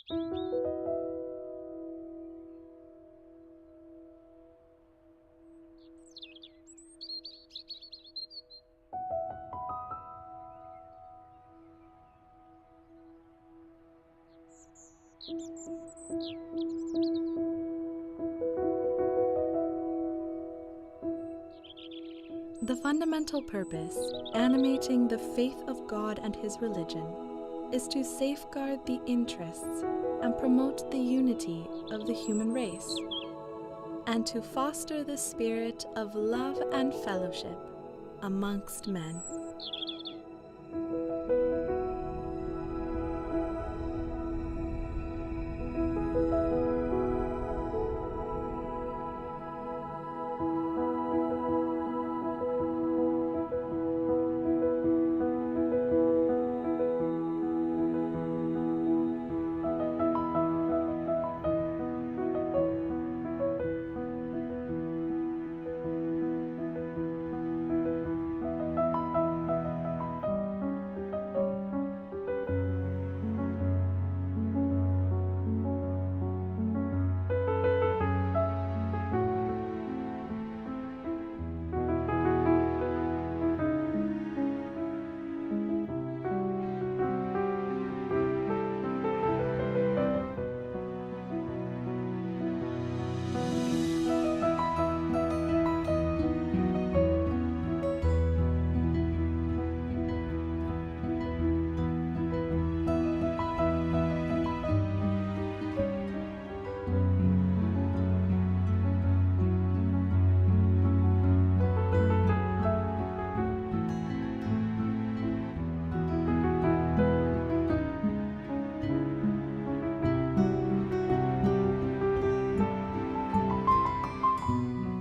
The fundamental purpose, animating the faith of God and His religion, is to safeguard the interests and promote the unity of the human race, and to foster the spirit of love and fellowship amongst men.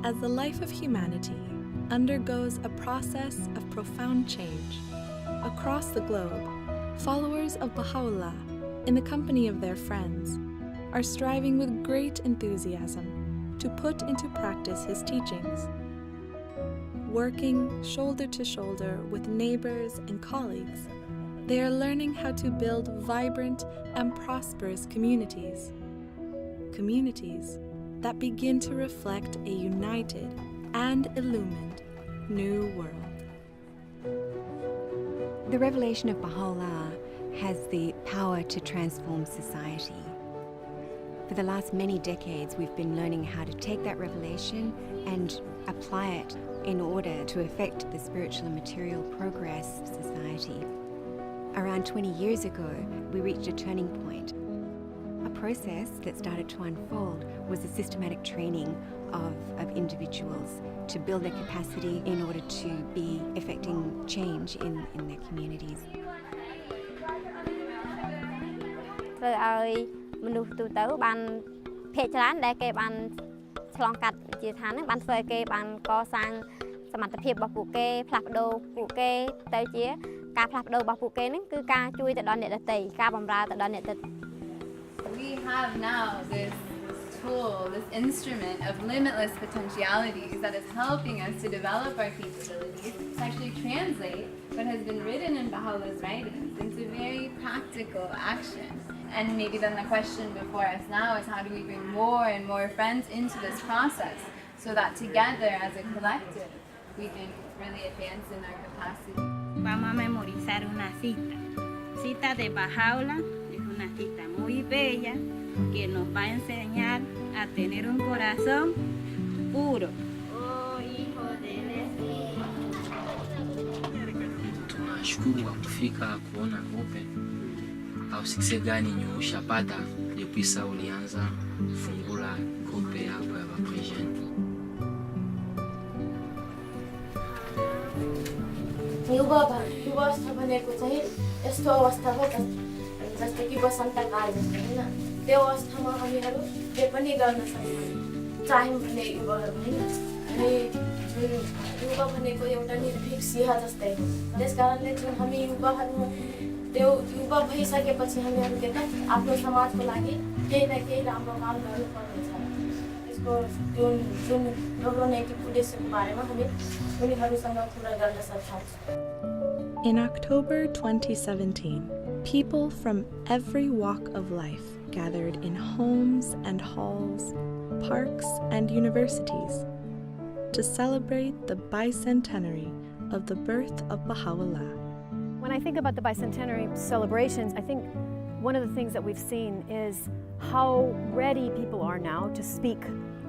As the life of humanity undergoes a process of profound change, across the globe, followers of Baha'u'llah, in the company of their friends, are striving with great enthusiasm to put into practice his teachings. Working shoulder to shoulder with neighbors and colleagues, they are learning how to build vibrant and prosperous communities. Communities that begin to reflect a united and illumined new world. The revelation of Baha'u'llah has the power to transform society. For the last many decades, we've been learning how to take that revelation and apply it in order to affect the spiritual and material progress of society. Around 20 years ago, we reached a turning point. A process that started to unfold was a systematic training of individuals to build their capacity in order to be effecting change in their communities. ធ្វើឲ្យមនុស្សទូទៅបានភាគច្រើនដែលគេបានឆ្លងកាត់វិជាឋានហ្នឹងបានធ្វើឲ្យគេបានកសាងសមត្ថភាពរបស់ពួកគេផ្លាស់ប្ដូរពួកគេទៅជាការផ្លាស់ប្ដូររបស់ពួកគេហ្នឹងគឺការជួយទៅដល់អ្នកដទៃការបម្រើទៅដល់អ្នកដទៃ We have now this tool, this instrument of limitless potentialities that is helping us to develop our capabilities to actually translate what has been written in Baha'u'llah's writings into very practical action. And maybe then the question before us now is how do we bring more and more friends into this process so that together as a collective we can really advance in our capacity. Vamos a memorizar una cita. Cita de Baha'u'llah es una cita muy bella que nos va a enseñar a tener un corazón puro. Oh, hijo del Tunashukuru kwa kufika kuona open au sikse gani ushapata depuis ulianza fungula grupe yako ya Croatian. युवावस्था भनेको चाहिँ यस्तो अवस्था हो जस्तो कि वसन्तकाल जस्तो हैन त्यो अवस्थामा हामीहरू जे पनि गर्न सक्छौँ चाह्यौँ भने युवाहरू हैन अनि युवा भनेको एउटा निर्भीक सिंह जस्तै हो त्यसकारणले जुन हामी युवाहरू त्यो युवा भइसकेपछि हामीहरूले त आफ्नो समाजको लागि केही न केही राम्रो काम गर्नुपर्नेछ त्यसको जुन राम्रो नैतिक उद्देश्यको बारेमा हामी उनीहरूसँग कुरा गर्न सक्छौँ. In October 2017, people from every walk of life gathered in homes and halls, parks and universities to celebrate the bicentenary of the birth of Baha'u'llah. When I think about the bicentenary celebrations, I think one of the things that we've seen is how ready people are now to speak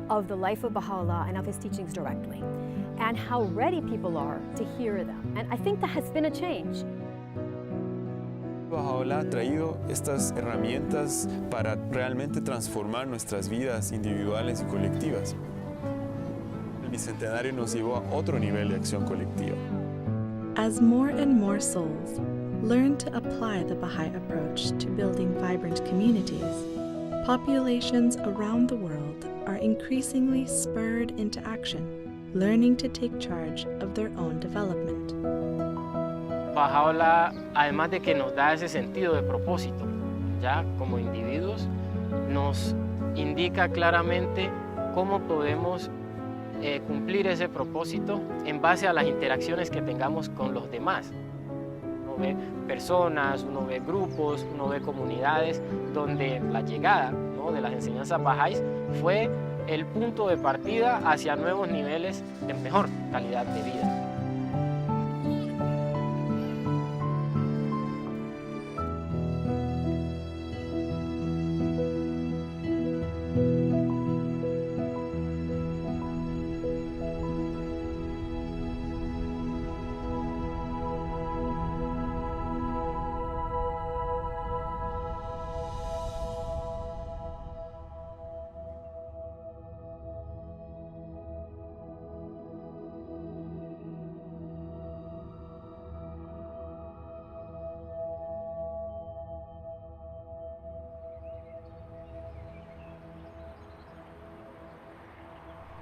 of the life of Baha'u'llah and of his teachings directly, and how ready people are to hear them. And I think that has been a change. Baha'u'llah ha traído estas herramientas para realmente transformar nuestras vidas individuales y colectivas. El Bicentenario nos llevó a otro nivel de acción colectiva. As more and more souls learn to apply the Baha'i approach to building vibrant communities, populations around the world are increasingly spurred into action, learning to take charge of their own development. Baha'u'llah, además de que nos da ese sentido de propósito, ya como individuos, nos indica claramente cómo podemos cumplir ese propósito en base a las interacciones que tengamos con los demás. Uno ve personas, uno ve grupos, uno ve comunidades donde la llegada, ¿no?, de las enseñanzas Bahá'ís fue el punto de partida hacia nuevos niveles de mejor calidad de vida.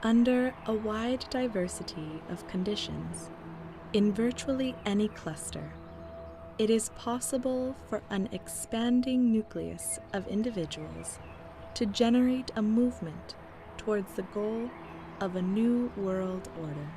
Under a wide diversity of conditions, in virtually any cluster, it is possible for an expanding nucleus of individuals to generate a movement towards the goal of a new world order.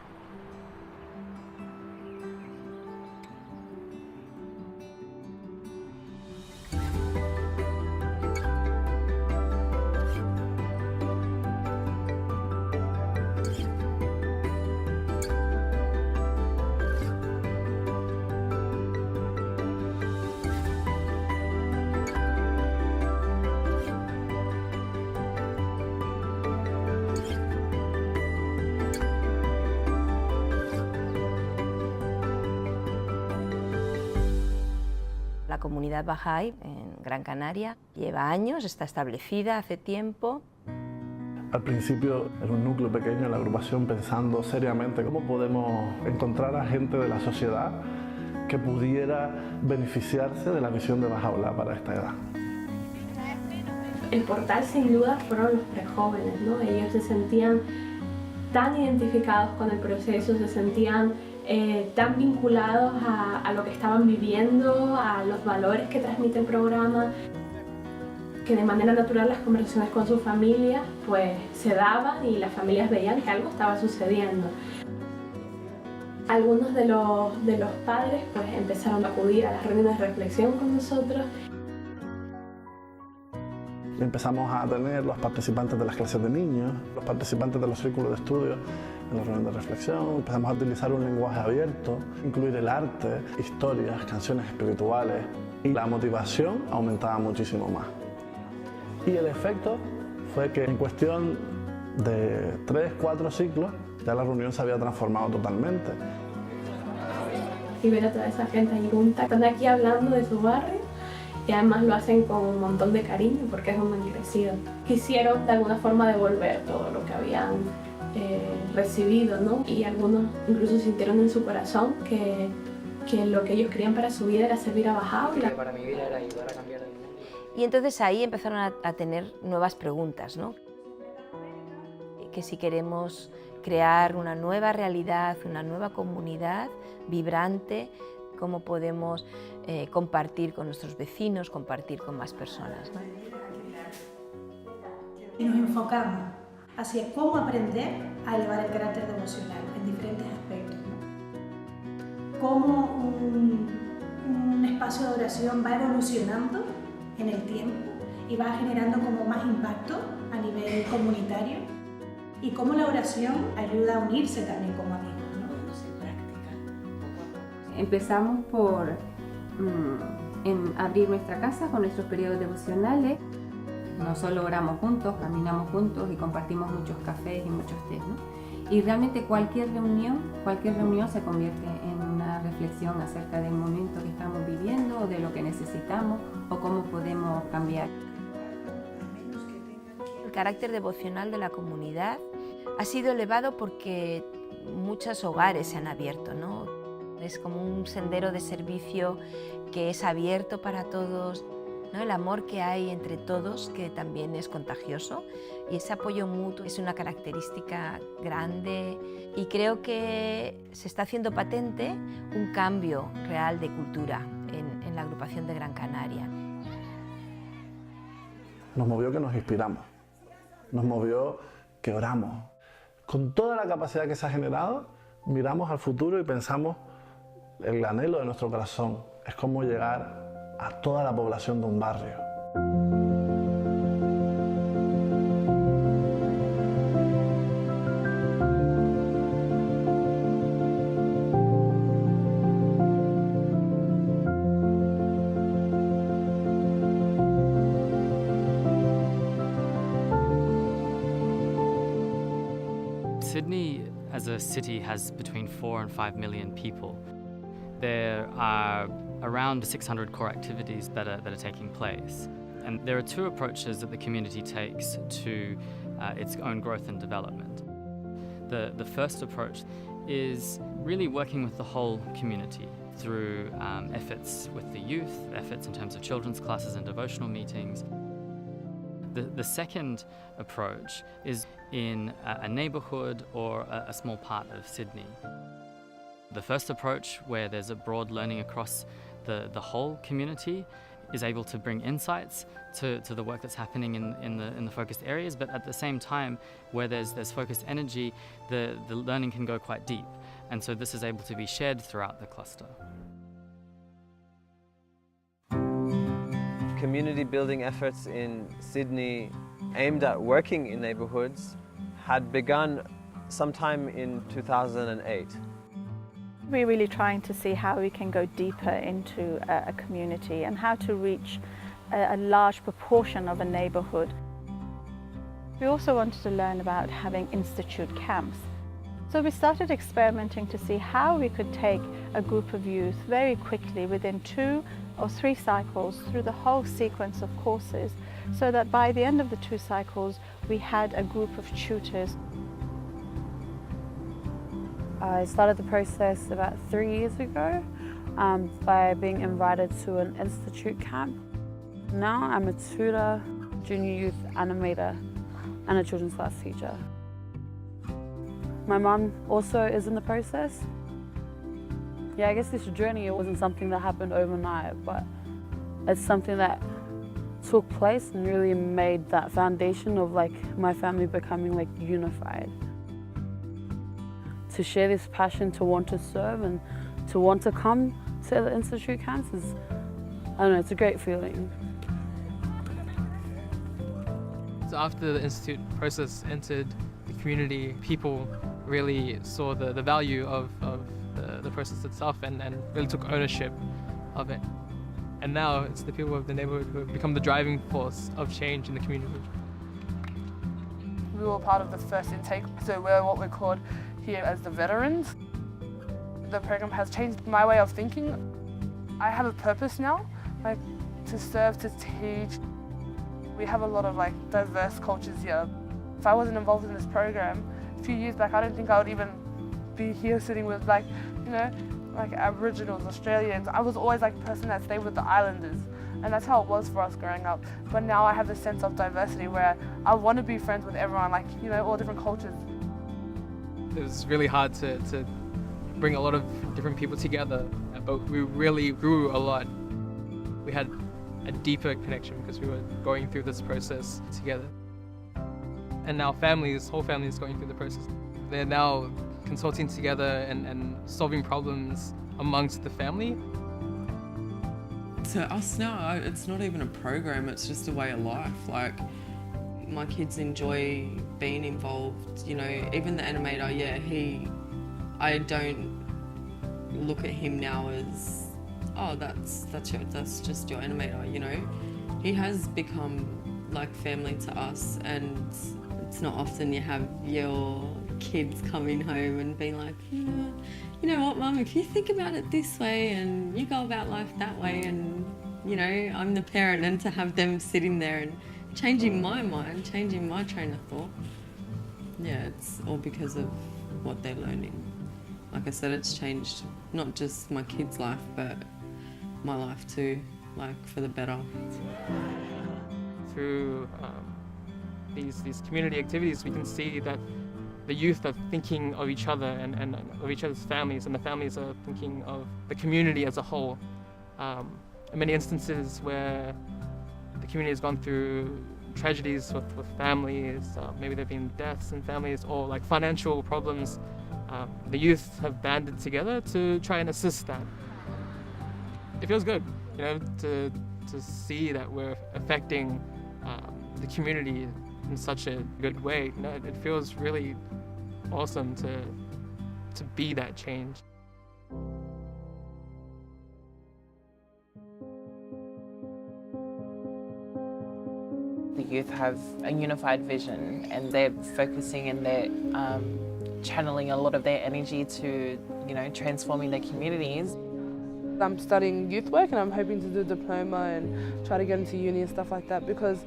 La comunidad Bahá'í en Gran Canaria lleva años, está establecida hace tiempo. Al principio era un núcleo pequeño en la agrupación pensando seriamente cómo podemos encontrar a gente de la sociedad que pudiera beneficiarse de la visión de Baha'u'llah para esta edad. El portal sin duda fueron los prejóvenes, ¿no? Ellos se sentían tan identificados con el proceso, se sentían tan vinculados a lo que estaban viviendo, a los valores que transmite el programa, que de manera natural las conversaciones con sus familias pues se daban y las familias veían que algo estaba sucediendo. Algunos de los padres pues empezaron a acudir a las reuniones de reflexión con nosotros. Empezamos a tener los participantes de las clases de niños, los participantes de los círculos de estudio en las reuniones de reflexión. Empezamos a utilizar un lenguaje abierto, incluir el arte, historias, canciones espirituales, y la motivación aumentaba muchísimo más. Y el efecto fue que en cuestión de 3, 4 ciclos ya la reunión se había transformado totalmente. Y ver a toda esa gente ahí junta, están aquí hablando de su barrio y además lo hacen con un montón de cariño porque es donde han crecido. Quisieron de alguna forma devolver todo lo que habían recibido, ¿no? Y algunos incluso sintieron en su corazón que lo que ellos querían para su vida era servir a Baha'u'llah. Para mi vida era ayudar a cambiar el mundo. Y entonces ahí empezaron a tener nuevas preguntas, ¿no? Que si queremos crear una nueva realidad, una nueva comunidad vibrante, cómo podemos compartir con nuestros vecinos, compartir con más personas, ¿no? Y nos enfocamos hacia cómo aprender a elevar el carácter devocional en diferentes aspectos, ¿no? Cómo un espacio de oración va evolucionando en el tiempo y va generando como más impacto a nivel comunitario y cómo la oración ayuda a unirse también como amigos, ¿no? Empezamos por abrir nuestra casa con nuestros periodos devocionales. No solo oramos juntos, caminamos juntos y compartimos muchos cafés y muchos tés, ¿no? Y realmente cualquier reunión se convierte en una reflexión acerca del momento que estamos viviendo, o de lo que necesitamos, o cómo podemos cambiar. El carácter devocional de la comunidad ha sido elevado porque muchos hogares se han abierto, ¿no? Es como un sendero de servicio que es abierto para todos, ¿no? El amor que hay entre todos, que también es contagioso, y ese apoyo mutuo es una característica grande, y creo que se está haciendo patente un cambio real de cultura en la agrupación de Gran Canaria. Nos movió que nos inspiramos, nos movió que oramos. Con toda la capacidad que se ha generado, miramos al futuro y pensamos el anhelo de nuestro corazón es cómo llegar a toda la población de un barrio. Sydney as a city has between 4 and 5 million people. There are around 600 core activities that are taking place. And there are two approaches that the community takes to its own growth and development. The first approach is really working with the whole community through efforts with the youth, efforts in terms of children's classes and devotional meetings. The second approach is in a neighbourhood or a small part of Sydney. The first approach, where there's a broad learning across the whole community, is able to bring insights to the work that's happening in the focused areas, but at the same time, where there's focused energy, the learning can go quite deep. And so this is able to be shared throughout the cluster. Community building efforts in Sydney aimed at working in neighbourhoods had begun sometime in 2008. We're really trying to see how we can go deeper into a community and how to reach a large proportion of a neighbourhood. We also wanted to learn about having institute camps. So we started experimenting to see how we could take a group of youth very quickly within 2 or 3 cycles through the whole sequence of courses, so that by the end of the 2 cycles we had a group of tutors. I started the process about 3 years ago by being invited to an institute camp. Now I'm a tutor, junior youth animator and a children's class teacher. My mum also is in the process. Yeah, I guess this journey, it wasn't something that happened overnight, but it's something that took place and really made that foundation of like my family becoming like unified. To share this passion to want to serve and to want to come to the institute camps is, I don't know, it's a great feeling. So after the institute process entered the community, people really saw the value of the process itself and really took ownership of it. And now it's the people of the neighborhood who have become the driving force of change in the community. We were part of the first intake, so we're what we're called here as the veterans. The program has changed my way of thinking. I have a purpose now, like to serve, to teach. We have a lot of like diverse cultures here. If I wasn't involved in this program a few years back, I don't think I would even be here sitting with like, you know, like Aboriginals, Australians. I was always like the person that stayed with the islanders, and that's how it was for us growing up. But now I have this sense of diversity where I want to be friends with everyone, like, you know, all different cultures. It was really hard to bring a lot of different people together, but we really grew a lot. We had a deeper connection because we were going through this process together. And now whole families going through the process. They're now consulting together and solving problems amongst the family. to us now, it's not even a program, it's just a way of life. Like, my kids enjoy being involved, you know, even the animator, yeah, I don't look at him now as, oh, that's just your animator, you know. He has become like family to us, and it's not often you have your kids coming home and being like, yeah, you know what, Mum, if you think about it this way and you go about life that way, and, you know, I'm the parent, and to have them sitting there and changing my mind, changing my train of thought, yeah, it's all because of what they're learning. Like I said, it's changed not just my kids' life, but my life too, like for the better. Through these community activities, we can see that the youth are thinking of each other and of each other's families, and the families are thinking of the community as a whole. In many instances where the community has gone through tragedies with families, maybe there have been deaths in families or like financial problems, the youth have banded together to try and assist that. It feels good, you know, to see that we're affecting the community in such a good way. You know, it feels really awesome to be that change. The youth have a unified vision, and they're focusing and they're channeling a lot of their energy to, you know, transforming their communities. I'm studying youth work, and I'm hoping to do a diploma and try to get into uni and stuff like that, because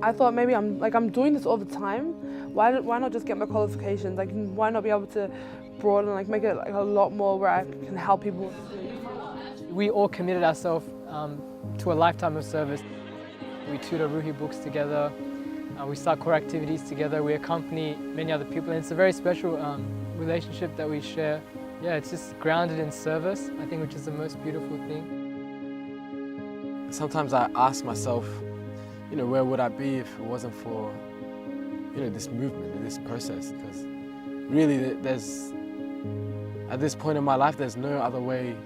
I thought maybe I'm doing this all the time. Why not just get my qualifications? Like, why not be able to broaden, like make it like a lot more where I can help people? We all committed ourselves to a lifetime of service. We tutor Ruhi books together. We start core activities together. We accompany many other people, and it's a very special relationship that we share. Yeah, it's just grounded in service, I think, which is the most beautiful thing. Sometimes I ask myself, you know, where would I be if it wasn't for, you know, this movement and this process? Because really, at this point in my life, there's no other way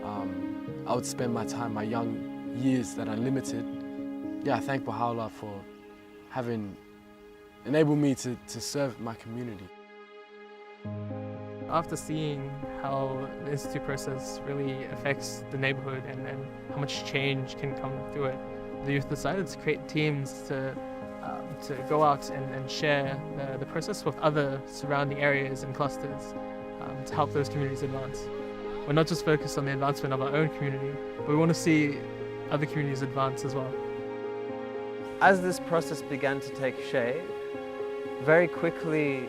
I would spend my time, my young years that are limited. Yeah, I thank Baha'u'llah for having enabled me to serve my community. After seeing how the Institute process really affects the neighborhood and how much change can come through it, the youth decided to create teams to go out and share the process with other surrounding areas and clusters to help those communities advance. We're not just focused on the advancement of our own community, but we want to see other communities advance as well. As this process began to take shape, very quickly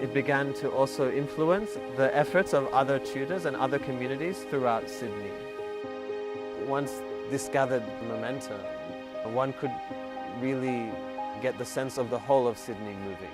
it began to also influence the efforts of other tutors and other communities throughout Sydney. Once this gathered momentum, one could really get the sense of the whole of Sydney moving.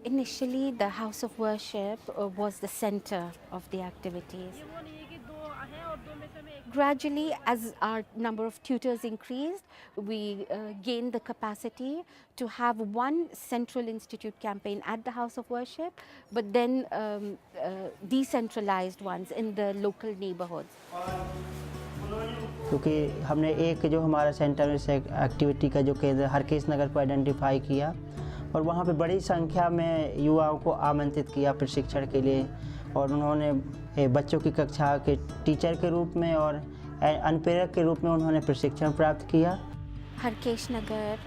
Initially, the house of worship was the center of the activities. Gradually, as our number of tutors increased, we gained the capacity to have one central institute campaign at the house of worship, but then decentralized ones in the local neighborhoods. क्योंकि हमने एक जो हमारा centre में से activity का जो केंद्र हरकेश नगर को आइडेंटिफाई किया और वहाँ पे बड़ी संख्या में युवाओं को आमंत्रित किया प्रशिक्षण के लिए, और उन्होंने बच्चों की कक्षा के टीचर के रूप में और अनुप्रेरक के रूप में उन्होंने प्रशिक्षण प्राप्त किया। हरकेश नगर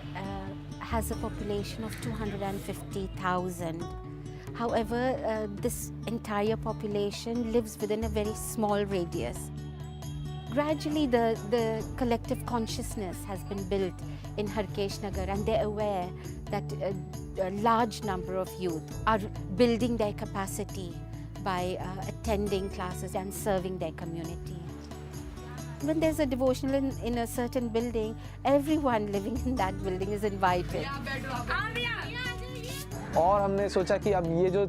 has a population of 250,000. However, this entire population lives within a very small radius. Gradually, the collective consciousness has been built in Harkesh Nagar, and they're aware that a large number of youth are building their capacity by attending classes and serving their community. When there's a devotional in a certain building, everyone living in that building is invited. और हमने सोचा कि अब ये जो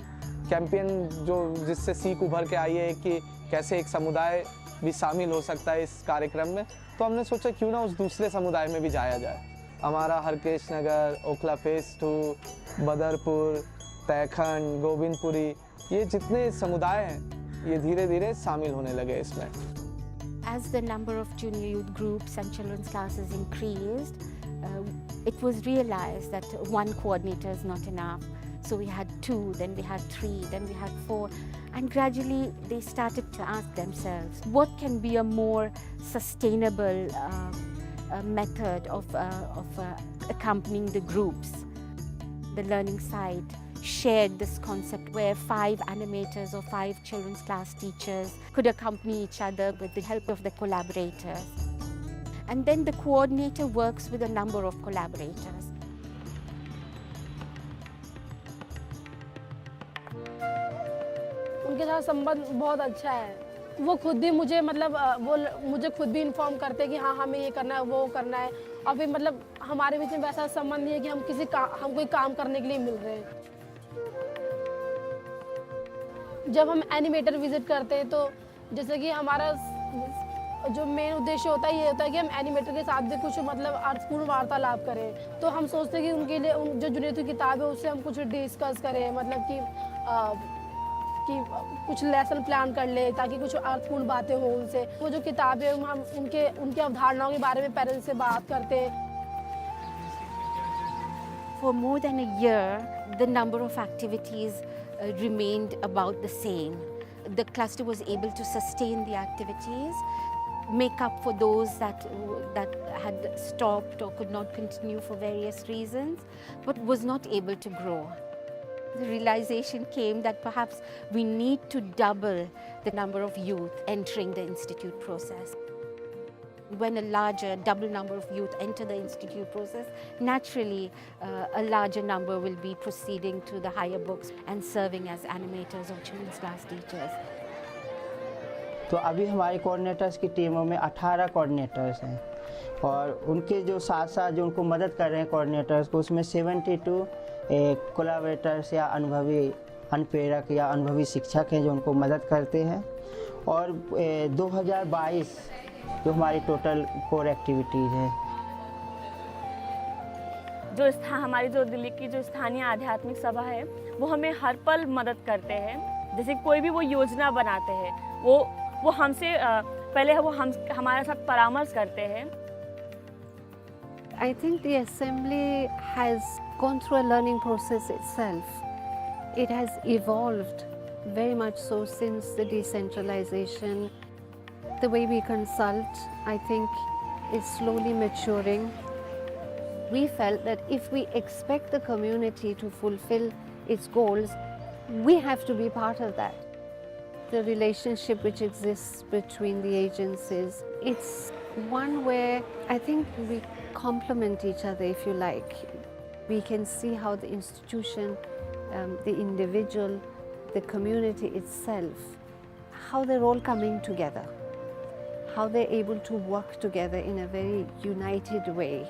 campaign जो जिससे सीख उभर के आई है कि कैसे एक समुदाय भी शामिल हो सकता है इस कार्यक्रम में, तो हमने सोचा क्यों ना उस दूसरे समुदाय में भी जाया जाए। हमारा हरकेश नगर, ओखला फेस 2, बदरपुर, तैखंड, गोविंदपुरी, ये जितने समुदाय हैं ये धीरे धीरे शामिल होने लगे इसमें। As the number of junior youth groups and children's classes increased, it was realized that one coordinator is not enough. So we had 2, then we had 3, then we had 4, and gradually they started to ask themselves, what can be a more sustainable method of accompanying the groups? The learning site shared this concept where 5 animators or 5 children's class teachers could accompany each other with the help of the collaborators. And then the coordinator works with a number of collaborators. उनके साथ संबंध बहुत अच्छा है। वो खुद भी मुझे वो मुझे खुद भी इन्फॉर्म करते हैं कि हाँ हमें ये करना है, वो करना है, और फिर हमारे बीच में वैसा संबंध नहीं है कि हम कोई काम करने के लिए मिल रहे हैं। जब हम एनिमेटर विजिट करते हैं तो जैसे कि हमारा जो मेन उद्देश्य होता है ये होता है कि हम एनिमेटर के साथ भी कुछ अर्थपूर्ण वार्तालाप करें। तो हम सोचते हैं कि उनके लिए जो जुनियर की किताब है उससे हम कुछ डिस्कस करें, कि कुछ लेसन प्लान कर ले ताकि कुछ अर्थपूर्ण बातें हो उनसे। वो जो किताब है हम उनके अवधारणाओं के बारे में पेरेंट्स से बात करते हैं। For more than a year, the number of activities remained about the same. The cluster was able to sustain the activities, make up for those that had stopped or could not continue for various reasons, but was not able to grow. The realization came that perhaps we need to double the number of youth entering the institute process. When a larger, double number of youth enter the institute process, naturally a larger number will be proceeding to the higher books and serving as animators or children's class teachers. तो अभी हमारे coordinators की टीमों में 18 coordinators हैं और उनके जो साथ साथ जो उनको मदद कर रहे हैं कोऑर्डिनेटर्स को, उसमें 72 कोलैबोरेटर्स या अनुभवी अनुप्रेरक या अनुभवी शिक्षक हैं जो उनको मदद करते हैं। और 2022 जो हमारी टोटल कोर एक्टिविटीज़ है। हमारी जो दिल्ली की जो स्थानीय आध्यात्मिक सभा है वो हमें हर पल मदद करते हैं। जैसे कोई भी वो योजना बनाते हैं वो हमसे पहले वो हमारे साथ परामर्श करते हैं। I think the assembly has gone through a learning process itself. It has evolved very much so since the decentralization. The way we consult, I think, is slowly maturing. We felt that if we expect the community to fulfill its goals, we have to be part of that. The relationship which exists between the agencies, it's one where I think we complement each other, if you like. We can see how the institution, the individual, the community itself, how they're all coming together, how they're able to work together in a very united way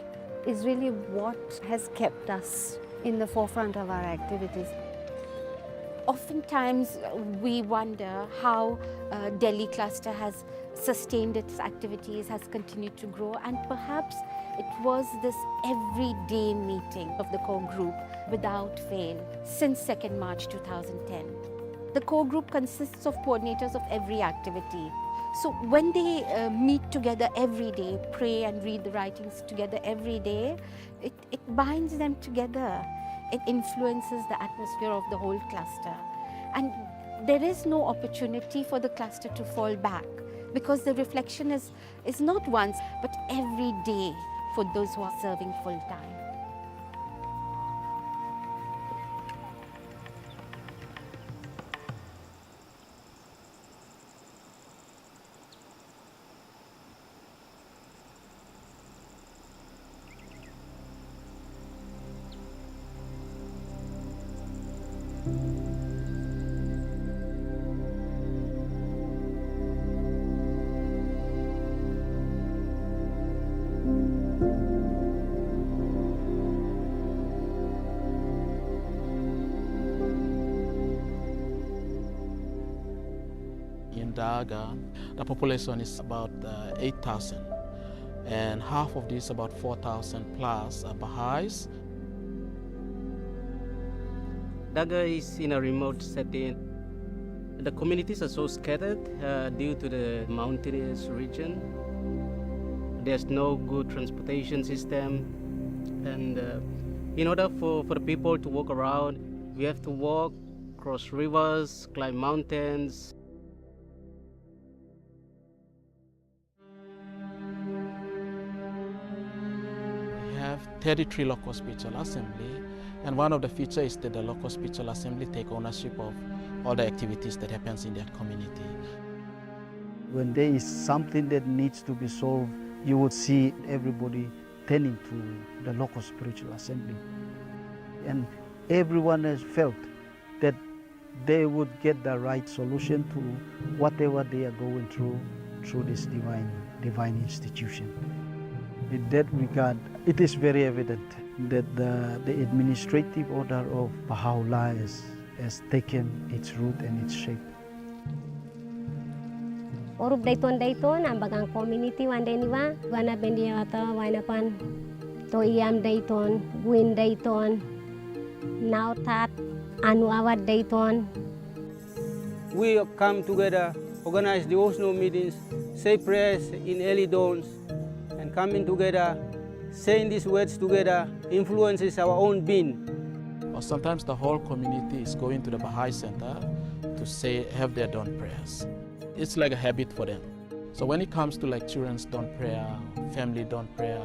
is really what has kept us in the forefront of our activities. Oftentimes we wonder how Delhi cluster has sustained its activities, has continued to grow, and perhaps it was this everyday meeting of the core group without fail since 2nd March 2010. The core group consists of coordinators of every activity. So when they meet together every day, pray and read the writings together every day, it binds them together. It influences the atmosphere of the whole cluster. And there is no opportunity for the cluster to fall back because the reflection is not once, but every day for those who are serving full time. In Daga, the population is about 8,000, and half of these, about 4,000 plus, are Baha'is. Daga is in a remote setting. The communities are so scattered due to the mountainous region. There's no good transportation system, and in order for the people to walk around, we have to walk, cross rivers, climb mountains. We have 33 local spiritual assembly, and one of the features is that the local spiritual assembly take ownership of all the activities that happens in that community. When there is something that needs to be solved, you would see everybody turning to the local spiritual assembly. And everyone has felt that they would get the right solution to whatever they are going through this divine institution. In that regard, it is very evident that the administrative order of Baha'u'llah has taken its root and its shape. Orup Dayton ang bagang community wanda niwa wana bendia ata wana pan to iam Dayton, Gwin Dayton, now tat anu awat Dayton. We come together, organize devotional meetings, say prayers in early dawns, and coming together, saying these words together influences our own being. Or sometimes the whole community is going to the Baha'i Center to have their dawn prayers. It's like a habit for them. So when it comes to like children's dawn prayer, family dawn prayer,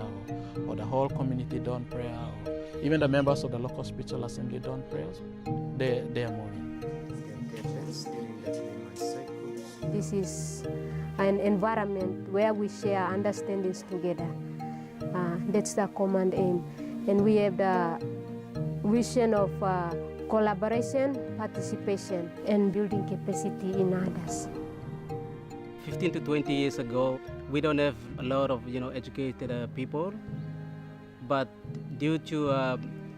or the whole community dawn prayer, or even the members of the local spiritual assembly dawn prayers, they are moving. This is an environment where we share understandings together. That's the common aim. And we have the vision of collaboration, participation, and building capacity in others. 15 to 20 years ago, we don't have a lot of educated people, but due to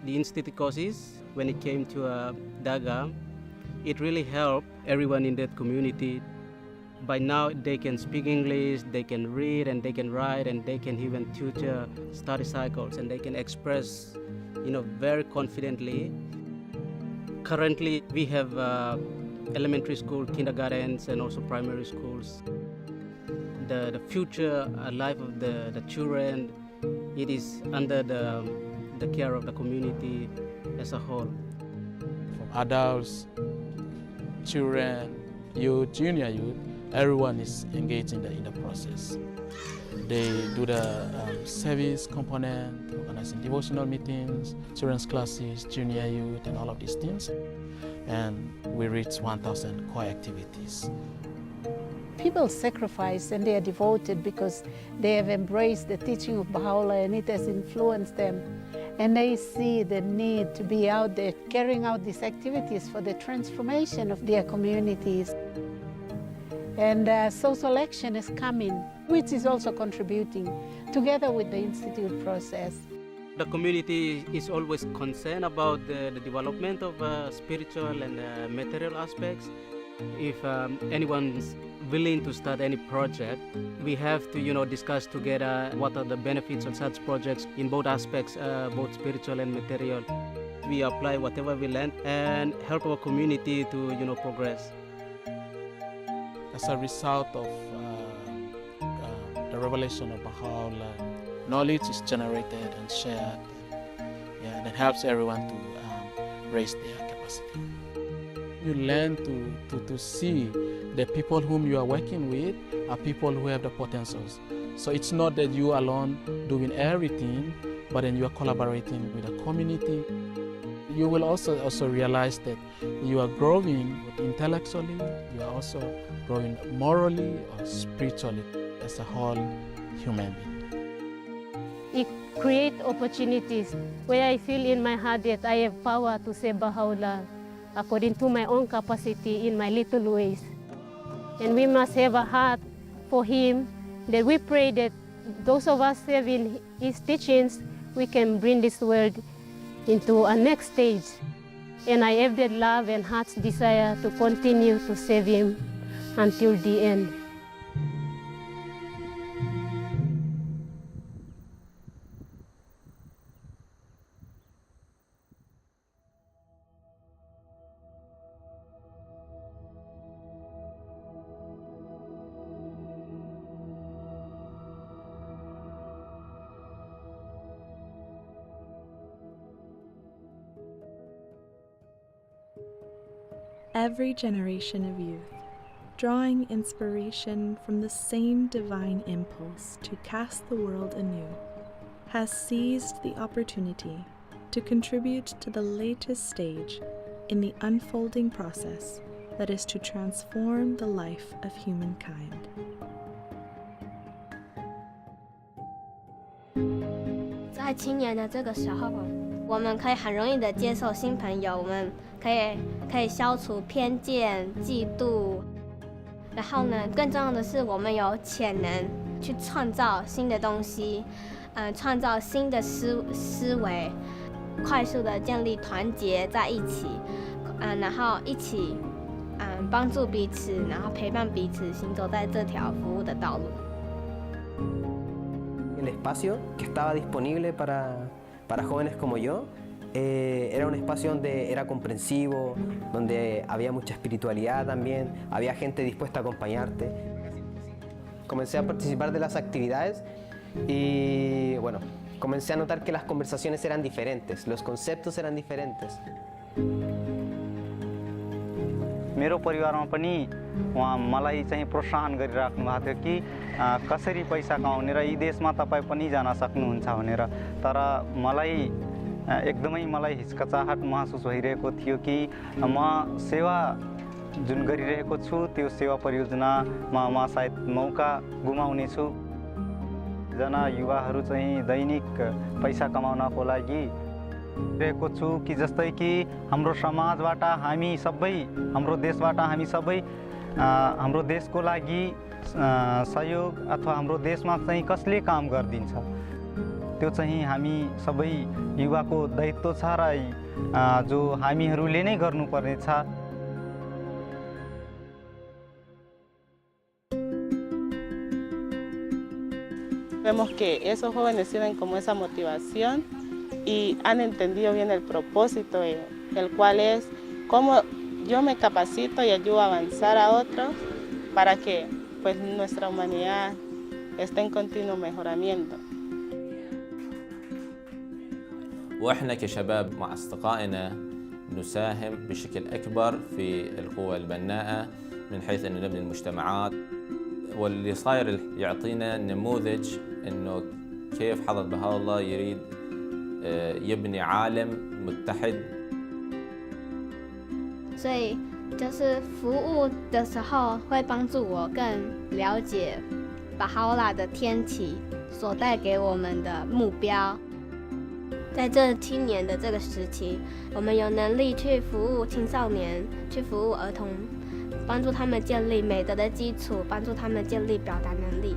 the institute courses, when it came to Daga, it really helped everyone in that community. By now, they can speak English, they can read, and they can write, and they can even tutor study cycles, and they can express, very confidently. Currently, we have elementary school, kindergartens, and also primary schools. The future life of the children, it is under the care of the community as a whole. From adults, children, youth, junior youth, everyone is engaged in the process. They do the service component, organizing devotional meetings, children's classes, junior youth, and all of these things. And we reach 1,000 core activities. People sacrifice and they are devoted because they have embraced the teaching of Baha'u'llah and it has influenced them. And they see the need to be out there carrying out these activities for the transformation of their communities. And social action is coming, which is also contributing together with the institute process. The community is always concerned about the development of spiritual and material aspects. If anyone's willing to start any project, we have to discuss together what are the benefits of such projects in both aspects, both spiritual and material. We apply whatever we learn and help our community to progress. As a result of the revelation of Baha'u'llah, knowledge is generated and shared, and it helps everyone to raise their capacity. You learn to see the people whom you are working with are people who have the potentials. So it's not that you alone doing everything, but then you are collaborating with the community. You will also realize that you are growing intellectually, you are also growing morally or spiritually as a whole human being. It creates opportunities where I feel in my heart that I have power to say Baha'u'llah according to my own capacity in my little ways. And we must have a heart for him, that we pray that those of us serving his teachings, we can bring this world into a next stage. And I have that love and heart's desire to continue to serve him until the end. Every generation of youth, drawing inspiration from the same divine impulse to cast the world anew, has seized the opportunity to contribute to the latest stage in the unfolding process that is to transform the life of humankind. 在青年的这个时候，我们可以很容易的接受新朋友，我们可以消除偏见、嫉妒。然后呢，更重要的是，我们有潜能去创造新的东西，创造新的思维，快速的建立团结在一起，然后一起帮助彼此，然后陪伴彼此，行走在这条服务的道路。El espacio que estaba disponible para jóvenes como yo era un espacio donde era comprensivo, donde había mucha espiritualidad también, había gente dispuesta a acompañarte. Comencé a participar de las actividades y bueno, comencé a notar que las conversaciones eran diferentes, los conceptos eran diferentes. मेरो परिवारमा पनि उहाँ मलाई चाहिँ प्रोत्साहन गरिराख्नु भएको थियो कि कसरी पैसा कमाउने र यी देशमा तपाईँ पनि जान सक्नुहुन्छ भनेर। तर मलाई हिचकिचाहट महसुस भइरहेको थियो कि म सेवा जुन गरिरहेको छु त्यो सेवा परियोजनामा म सायद मौका गुमाउने छु। जना युवाहरू चाहिँ दैनिक पैसा कमाउनको लागि रहेको छु कि जस्तै कि हाम्रो समाजबाट हामी सबै हाम्रो देशबाट हामी सबै हाम्रो देशको लागि सहयोग अथवा हाम्रो देशमा चाहिँ कसले काम गरिदिन्छ त्यो चाहिँ हामी सबै युवाको दायित्व छ र जो हामीहरूले नै गर्नुपर्ने छ। Vemos que esos jóvenes tienen como esa motivación y han entendido bien el propósito, el cual es cómo yo me capacito y ayudo a avanzar a otros para que pues, nuestra humanidad esté en continuo mejoramiento. وإحنا كشباب مع أصدقائنا نساهم بشكل أكبر في القوى البناءة من حيث أنه نبني المجتمعات، واللي صاير يعطينا نموذج أنه كيف حضرة بهاء الله يريد يبني عالم متحد. 所以就是服务的时候会帮助我更了解巴哈欧拉的天启所带给我们的目标。在这青年的这个时期，我们有能力去服务青少年，去服务儿童，帮助他们建立美德的基础，帮助他们建立表达能力。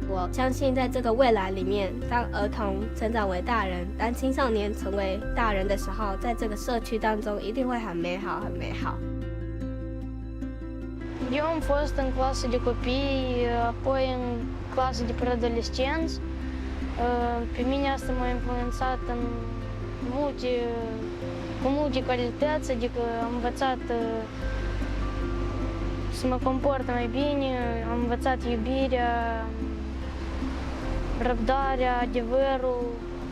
我相信在这个未来里面，当儿童成长为大人，当青少年成为大人的时候，在这个社区当中一定会很美好，很美好。 Eu am fost în clasă de copii, apoi în clasă de preadolescenți. Pe mine asta m-a influențat cu multe calități, adică am învățat să mă comport mai bine, am învățat iubirea, răbdarea, adevărul,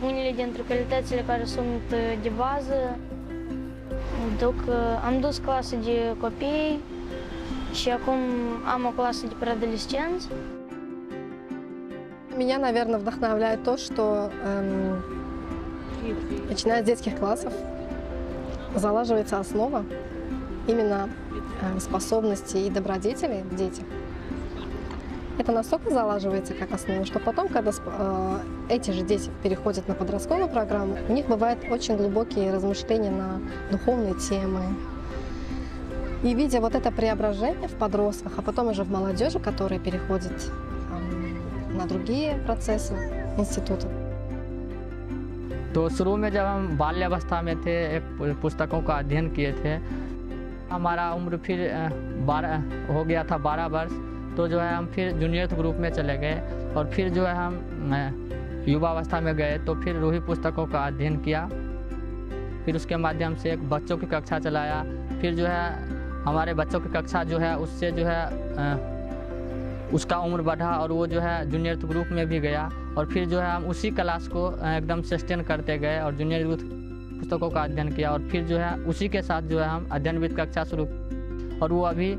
unele dintre calitățile care sunt de bază. Am dus clasă de copii și acum am o clasă de preadolescenți. Меня, наверное, вдохновляет то, что начиная с детских классов залаживается основа именно способностей и добродетелей в детях. Это настолько залаживается как основа, что потом, когда эти же дети переходят на подростковую программу, у них бывают очень глубокие размышления на духовные темы. И видя вот это преображение в подростках, а потом уже в молодежи, которая переходит на другие процессы института. तो शुरू में जब हम बाल्यावस्था में थे, एक पुस्तकों का अध्ययन किए थे, हमारा उम्र फिर 12 हो गया था, 12 वर्ष। तो जो है हम फिर जूनियर ग्रुप में चले गए और फिर जो है हम युवावस्था में गए तो फिर रूही पुस्तकों का अध्ययन किया। फिर उसके माध्यम से एक बच्चों की कक्षा चलाया। फिर जो है हमारे बच्चों की कक्षा जो है उससे जो है उसका उम्र बढ़ा और वो जो है जूनियर ग्रुप में भी गया और फिर जो है हम उसी क्लास को एकदम सस्टेन करते गए और जूनियर ग्रुप पुस्तकों का अध्ययन किया और फिर जो है उसी के साथ जो है हम अध्ययनविद कक्षा शुरू और वो अभी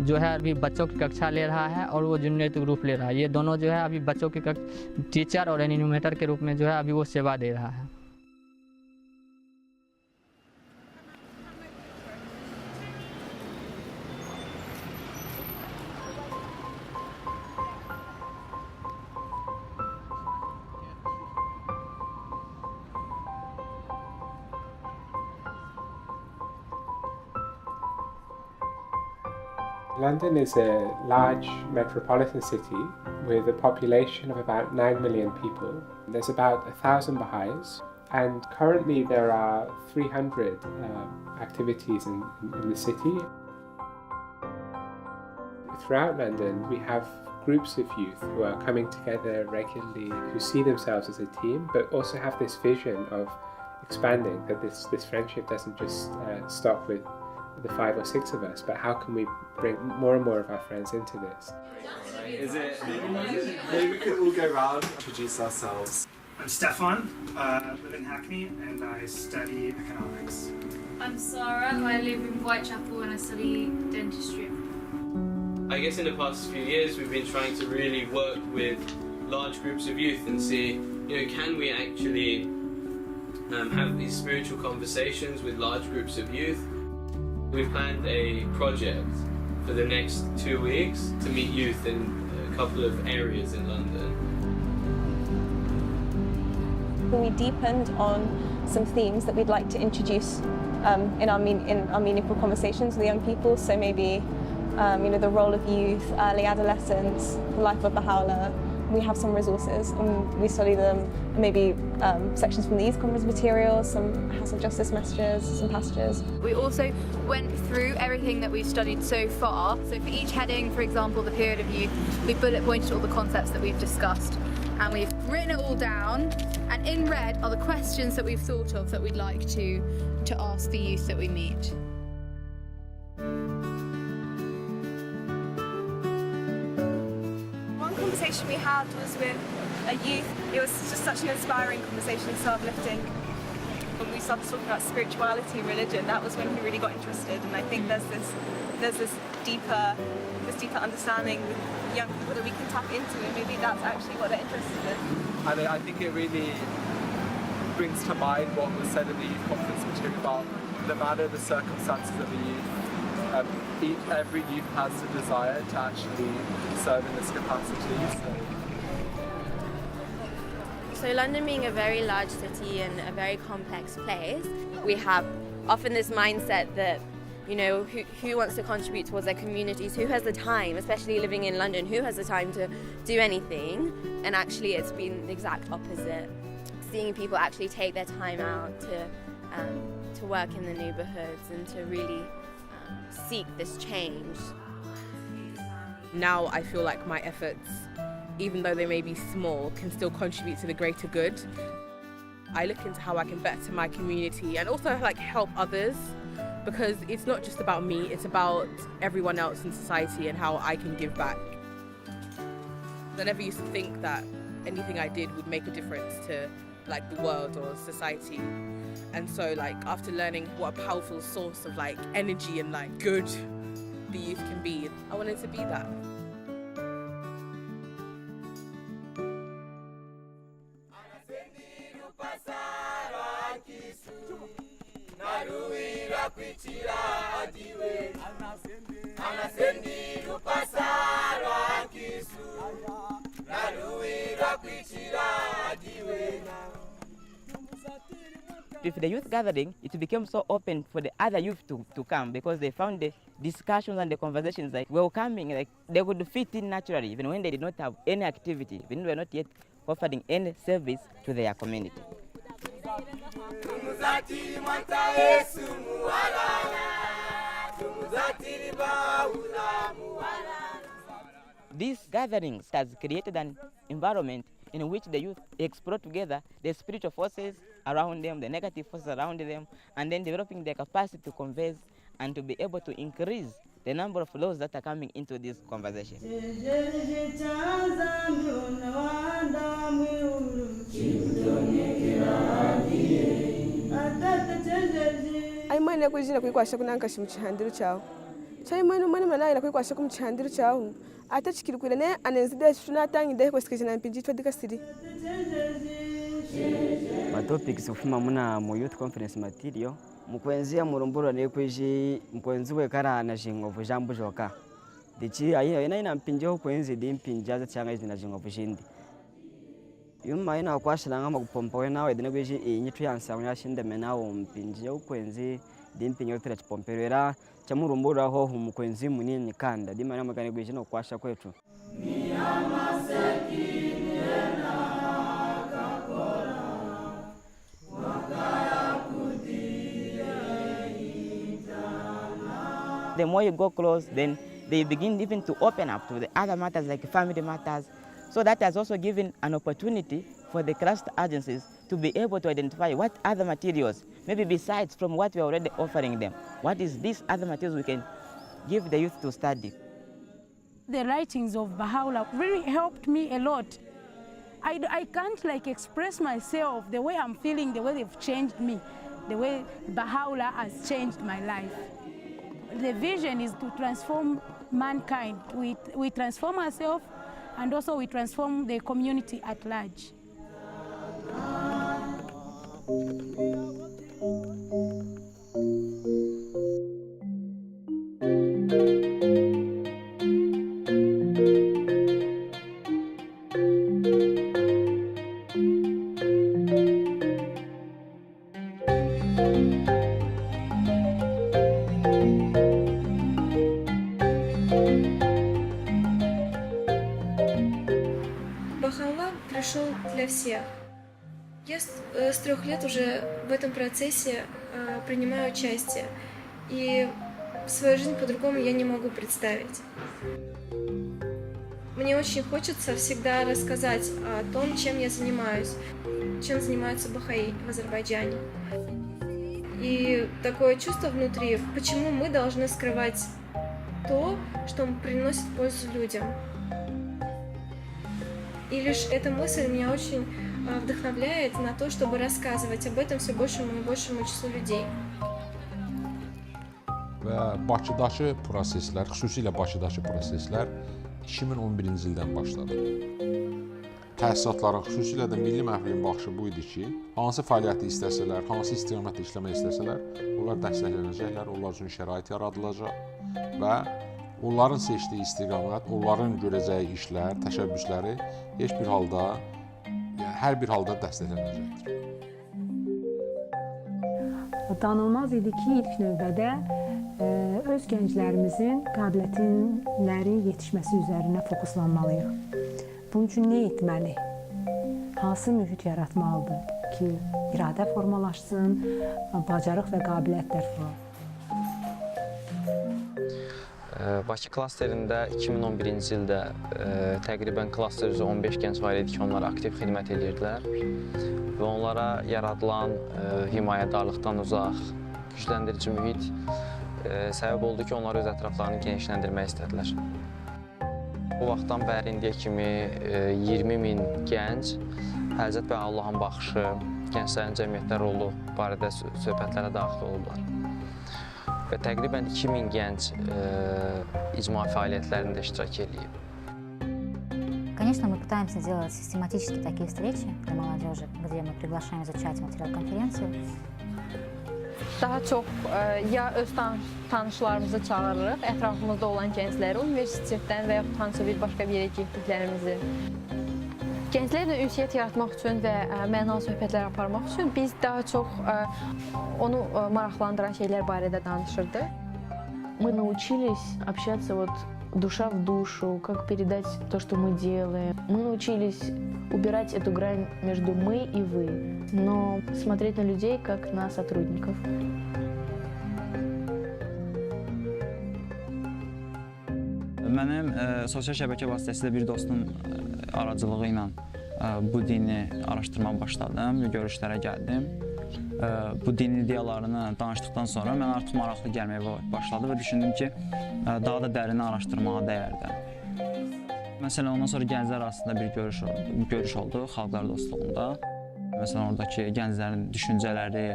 जो है अभी बच्चों की कक्षा ले रहा है और वो जूनियर ग्रुप ले रहा है। ये दोनों जो है अभी बच्चों की टीचर और एनिमेटर के रूप में जो है अभी वो सेवा दे रहा है। London is a large metropolitan city with a population of about 9 million people. There's about 1,000 Bahá'ís, and currently there are 300 activities in the city. Throughout London, we have groups of youth who are coming together regularly, who see themselves as a team, but also have this vision of expanding, that this friendship doesn't just stop with the 5 or 6 of us, but how can we bring more and more of our friends into this? Maybe we could all go around and introduce ourselves. I'm Stefan, I live in Hackney and I study economics. I'm Sarah, I live in Whitechapel and I study dentistry. I guess in the past few years we've been trying to really work with large groups of youth and see, can we actually have these spiritual conversations with large groups of youth. We've planned a project for the next 2 weeks to meet youth in a couple of areas in London. We deepened on some themes that we'd like to introduce in our meaningful conversations with the young people. So maybe the role of youth, early adolescence, the life of Baha'u'llah. We have some resources and we study them, maybe sections from the Youth Conference materials, some House of Justice messages, some passages. We also went through everything that we've studied so far. So for each heading, for example, the period of youth, we bullet pointed all the concepts that we've discussed and we've written it all down, and in red are the questions that we've thought of that we'd like to ask the youth that we meet. Conversation we had was with a youth. It was just such an inspiring conversation, so uplifting. When we started talking about spirituality and religion, that was when we really got interested. And I think there's this deeper understanding with young people that we can tap into, and maybe that's actually what they're interested in. And I think it really brings to mind what was said in the Youth Conference material about no matter the circumstances of the youth, every youth has the desire to actually serve in this capacity. So London being a very large city and a very complex place, we have often this mindset that, who wants to contribute towards their communities, who has the time, especially living in London, who has the time to do anything? And actually it's been the exact opposite. Seeing people actually take their time out to work in the neighbourhoods and to really seek this change. Now I feel like my efforts, even though they may be small, can still contribute to the greater good. I look into how I can better my community and also help others, because it's not just about me, it's about everyone else in society and how I can give back. I never used to think that anything I did would make a difference to the world or society. And so after learning what a powerful source of energy and good the youth can be, I wanted to be that. with the youth gathering, it became so open for the other youth to come because they found the discussions and the conversations like welcoming, like they could fit in naturally even when they did not have any activity, when they were not yet offering any service to their community. These gatherings has created an environment in which the youth explore together the spiritual forces around them, the negative forces around them, and then developing their capacity to converse and to be able to increase the number of laws that are coming into this conversation. Aimana kujina kuikwasha kunankashi muchihandiro chawo. Chaimana mwana malaya kuikwasha kumuchihandiro chawo. Atachikirukira ne anenzide tunatangi kwesikizana mpinji twadikasiri. Matopics ufuma muna mu youth conference material mukwenzia murumbura ne kwiji mukwenzi we karana jingovu jambu joka. Dichi ayi ina mpinjo kwenzi dimpinja za cyanga izina jingovu jindi. Yuma ina kwashira ngama kupompa we nawe dine kwiji inyitu yansa yashinde menawo mpinje ukwenzi dimpinyo tira chipomperera chamurumbura ho mukwenzi munini kanda dimana makane kwiji no kwasha kwetu. The more you go close, then they begin even to open up to the other matters like family matters. So that has also given an opportunity for the cluster agencies to be able to identify what other materials, maybe besides from what we are already offering them, what is these other materials we can give the youth to study. The writings of Baha'u'llah really helped me a lot. I can't express myself the way I'm feeling, the way they've changed me, the way Baha'u'llah has changed my life. The vision is to transform mankind. We transform ourselves and also we transform the community at large. Baha'u'llah пришел для всех. Я с 3 лет уже в этом процессе принимаю участие, и свою жизнь по-другому я не могу представить. Мне очень хочется всегда рассказать о том, чем я занимаюсь, чем занимаются Баха'i в Азербайджане. И такое чувство внутри, почему мы должны скрывать то, что приносит пользу людям. И лишь эта мысль меня очень вдохновляет на то, чтобы рассказывать об этом все большему и большему числу людей. Və Bakıdakı proseslər, xüsusilə Bakıdakı proseslər 2011-ci ildən başladı. Təsisatların, xüsusilə də milli məhfilin baxışı bu idi ki, hansı fəaliyyəti istəsələr, hansı istiqamətdə işləmək istəsələr, onlar dəstəklənəcəklər, onlar üçün şərait yaradılacaq və onların seçdiyi istiqamət, onların görəcəyi işlər, təşəbbüsləri heç bir halda, hər bir halda dəstəklənəcəkdir. Danılmaz idi ki, ilk növbədə öz gənclərimizin qabiliyyətləri yetişməsi üzərinə fokuslanmalıyıq. Bunun üçün nə etməli? Hansı mühit yaratmalıdır ki, iradə formalaşsın, bacarıq və qabiliyyətlər formalaşsın? Bakı klasterində 2011-ci ildə təqribən klaster üzrə 15 gənc var idi ki, onlar aktiv xidmət edirdilər və onlara yaradılan himayədarlıqdan uzaq, gücləndirici mühit səbəb oldu ki, onlar öz ətraflarını genişləndirmək istədilər. Bu vaxtdan bəri indiyə kimi 20.000 gənc Həzrət və Allahın baxışı, gənclərin cəmiyyətdə rolu barədə söhbətlərə daxil olublar. Və təqribən 2000 gənc icma fəaliyyətlərində iştirak edib. Конечно, мы пытаемся делать систематически такие встречи для молодежи, где мы приглашаем изучать материал конференции. Daha çox ya öz tanışlarımızı çağırırıq, ətrafımızda olan gəncləri, universitetdən və yaxud hansısa bir başqa bir yerə getdiklərimizi. Gənclərlə ünsiyyət yaratmaq üçün və mənalı söhbətlər aparmaq üçün biz daha çox onu maraqlandıran şeylər barədə danışırdıq. Мы научились общаться вот душа в душу, как передать то, что мы делаем. Мы научились убирать эту грань между мы и вы, но смотреть на людей как на сотрудников. Mənim sosial şəbəkə vasitəsilə bir dostum aracılığı ilə bu dini araşdırmağa başladım və görüşlərə gəldim. Bu din ideyalarını danışdıqdan sonra mən artıq maraqlı gəlməyə başladı və düşündüm ki, daha da dərin araşdırmağa dəyərdi. Məsələn, ondan sonra gənclər arasında bir görüş oldu xalqlar dostluğunda. Məsələn, oradakı gənclərin düşüncələri,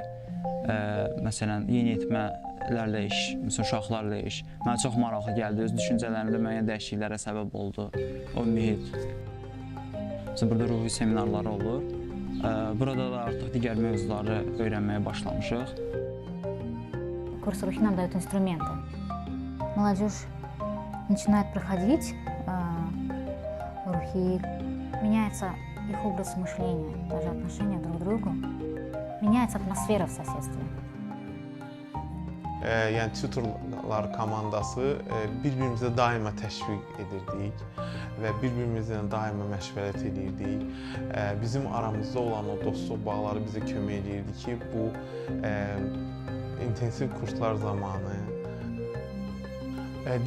məsələn, yeniyetmələrlə iş, məsələn, uşaqlarla iş mənə çox maraqlı gəldi. Öz düşüncələrimdə müəyyən dəyişikliklərə səbəb oldu o mühit. Məsələn, burada ruhi seminarları olur. Burada da artıq digər mövzuları öyrənməyə başlamışıq. Курс рухи нам дает инструменты. Молодежь начинает проходить рухи, меняется их образ мышления, даже отношения друг к другу, меняется атмосфера в соседстве. Yəni tutorlar komandası bir-birimizə daima təşviq edirdik və bir-birimizlə daima məşvərət edirdik. Bizim aramızda olan o dostluq bağları bizə kömək edirdi ki, bu intensiv kurslar zamanı.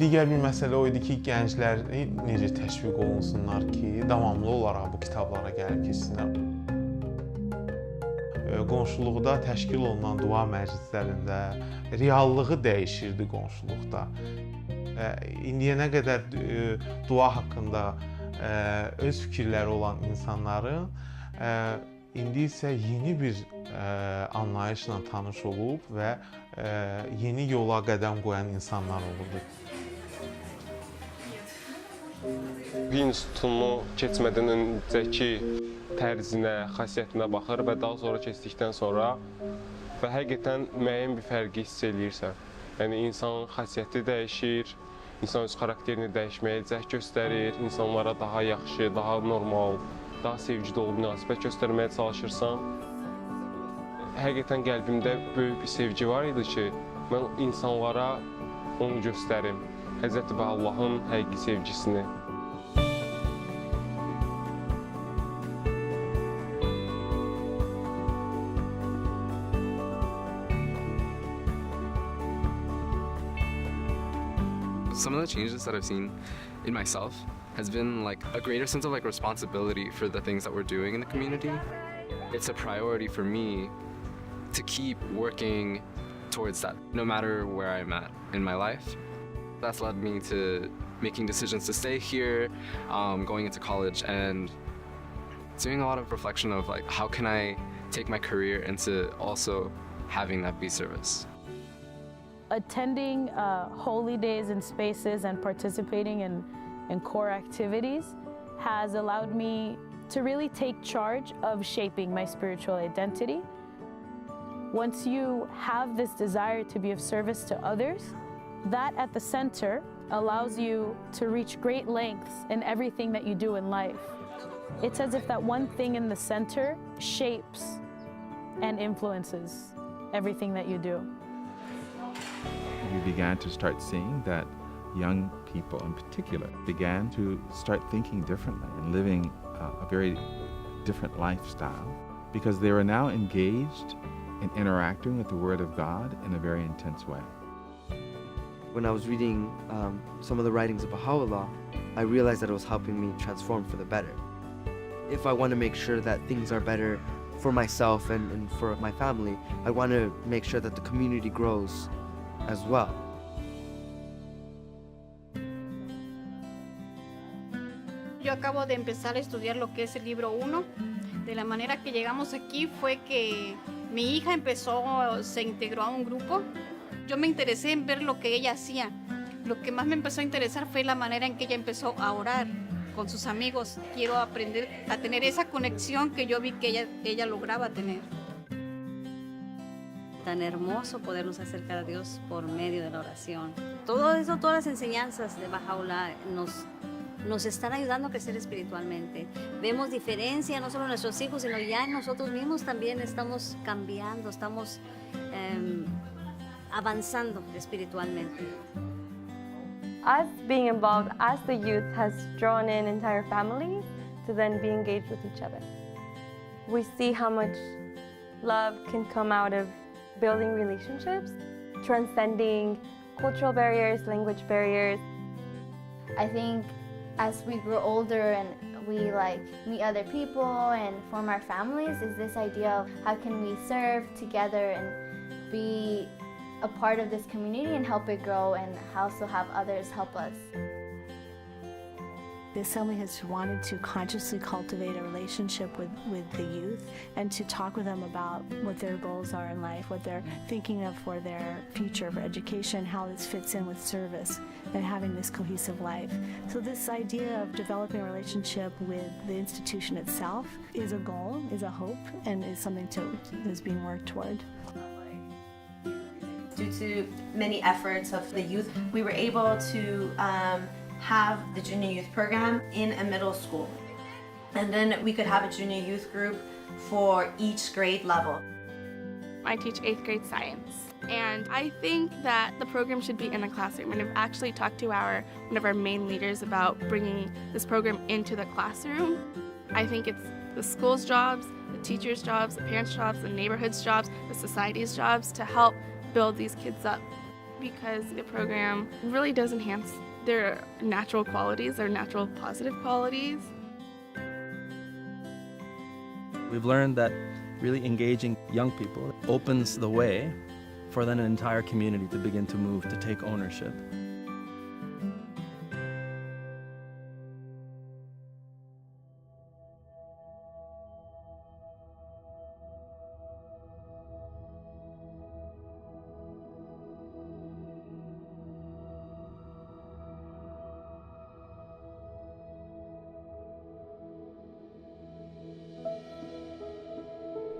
Digər bir məsələ o idi ki, gənclər necə təşviq olunsunlar ki, davamlı olaraq bu kitablara gəlib keçsinlər. Qonşuluqda təşkil olunan dua məclislərində reallığı dəyişirdi qonşuluqda. İndiyənə qədər dua haqqında öz fikirləri olan insanların indi isə yeni bir anlayışla tanış olub və yeni yola qədəm qoyan insanlar olurdu. İnstitutumu keçmədən öncəki tərzinə, xasiyyətinə baxır və daha sonra keçdikdən sonra və həqiqətən müəyyən bir fərqi hiss eləyirsən. Yəni, insanın xasiyyəti dəyişir, insan öz xarakterini dəyişməyə cəhd göstərir, insanlara daha yaxşı, daha normal, daha sevgi dolu münasibət göstərməyə çalışırsan. Həqiqətən qəlbimdə böyük bir sevgi var idi ki, mən insanlara onu göstərim, Həzrəti Allahın həqiqi sevgisini. Some of the changes that I've seen in myself has been like a greater sense of like responsibility for the things that we're doing in the community. It's a priority for me to keep working towards that, no matter where I'm at in my life. That's led me to making decisions to stay here, going into college, and doing a lot of reflection of like, how can I take my career into also having that be service. Attending holy days and spaces and participating in core activities has allowed me to really take charge of shaping my spiritual identity. Once you have this desire to be of service to others, that at the center allows you to reach great lengths in everything that you do in life. It's as if that one thing in the center shapes and influences everything that you do. We began to start seeing that young people in particular began to start thinking differently and living a very different lifestyle because they were now engaged in interacting with the Word of God in a very intense way. When I was reading some of the writings of Baha'u'llah, I realized that it was helping me transform for the better. If I want to make sure that things are better for myself and for my family, I want to make sure that the community grows as well. Yo acabo de empezar a estudiar lo que es el libro 1. De la manera que llegamos aquí fue que mi hija se integró a un grupo. Yo me interesé en ver lo que ella hacía. Lo que más me empezó a interesar fue la manera en que ella empezó a orar con sus amigos. Quiero aprender a tener esa conexión que yo vi que ella lograba tener. Tan hermoso podernos acercar a Dios por medio de la oración. Todo eso, todas las enseñanzas de Baha'u'llah nos nos están ayudando a crecer espiritualmente. Vemos diferencia no solo en nuestros hijos, sino ya en nosotros mismos también estamos cambiando, estamos avanzando espiritualmente. Us being involved as the youth has drawn in entire families to then be engaged with each other. We see how much love can come out of building relationships, transcending cultural barriers, language barriers. I think as we grow older and we meet other people and form our families is this idea of how can we serve together and be a part of this community and help it grow and also have others help us. The Assembly has wanted to consciously cultivate a relationship with the youth and to talk with them about what their goals are in life, what they're thinking of for their future, for education, how this fits in with service and having this cohesive life. So this idea of developing a relationship with the institution itself is a goal, is a hope, and is something that's being worked toward. Due to many efforts of the youth, we were able to have the junior youth program in a middle school. And then we could have a junior youth group for each grade level. I teach 8th grade science, and I think that the program should be in the classroom. And I've actually talked to one of our main leaders about bringing this program into the classroom. I think it's the school's jobs, the teachers' jobs, the parents' jobs, the neighborhood's jobs, the society's jobs to help build these kids up, because the program really does enhance their natural qualities, their natural positive qualities. We've learned that really engaging young people opens the way for then an entire community to begin to move, to take ownership.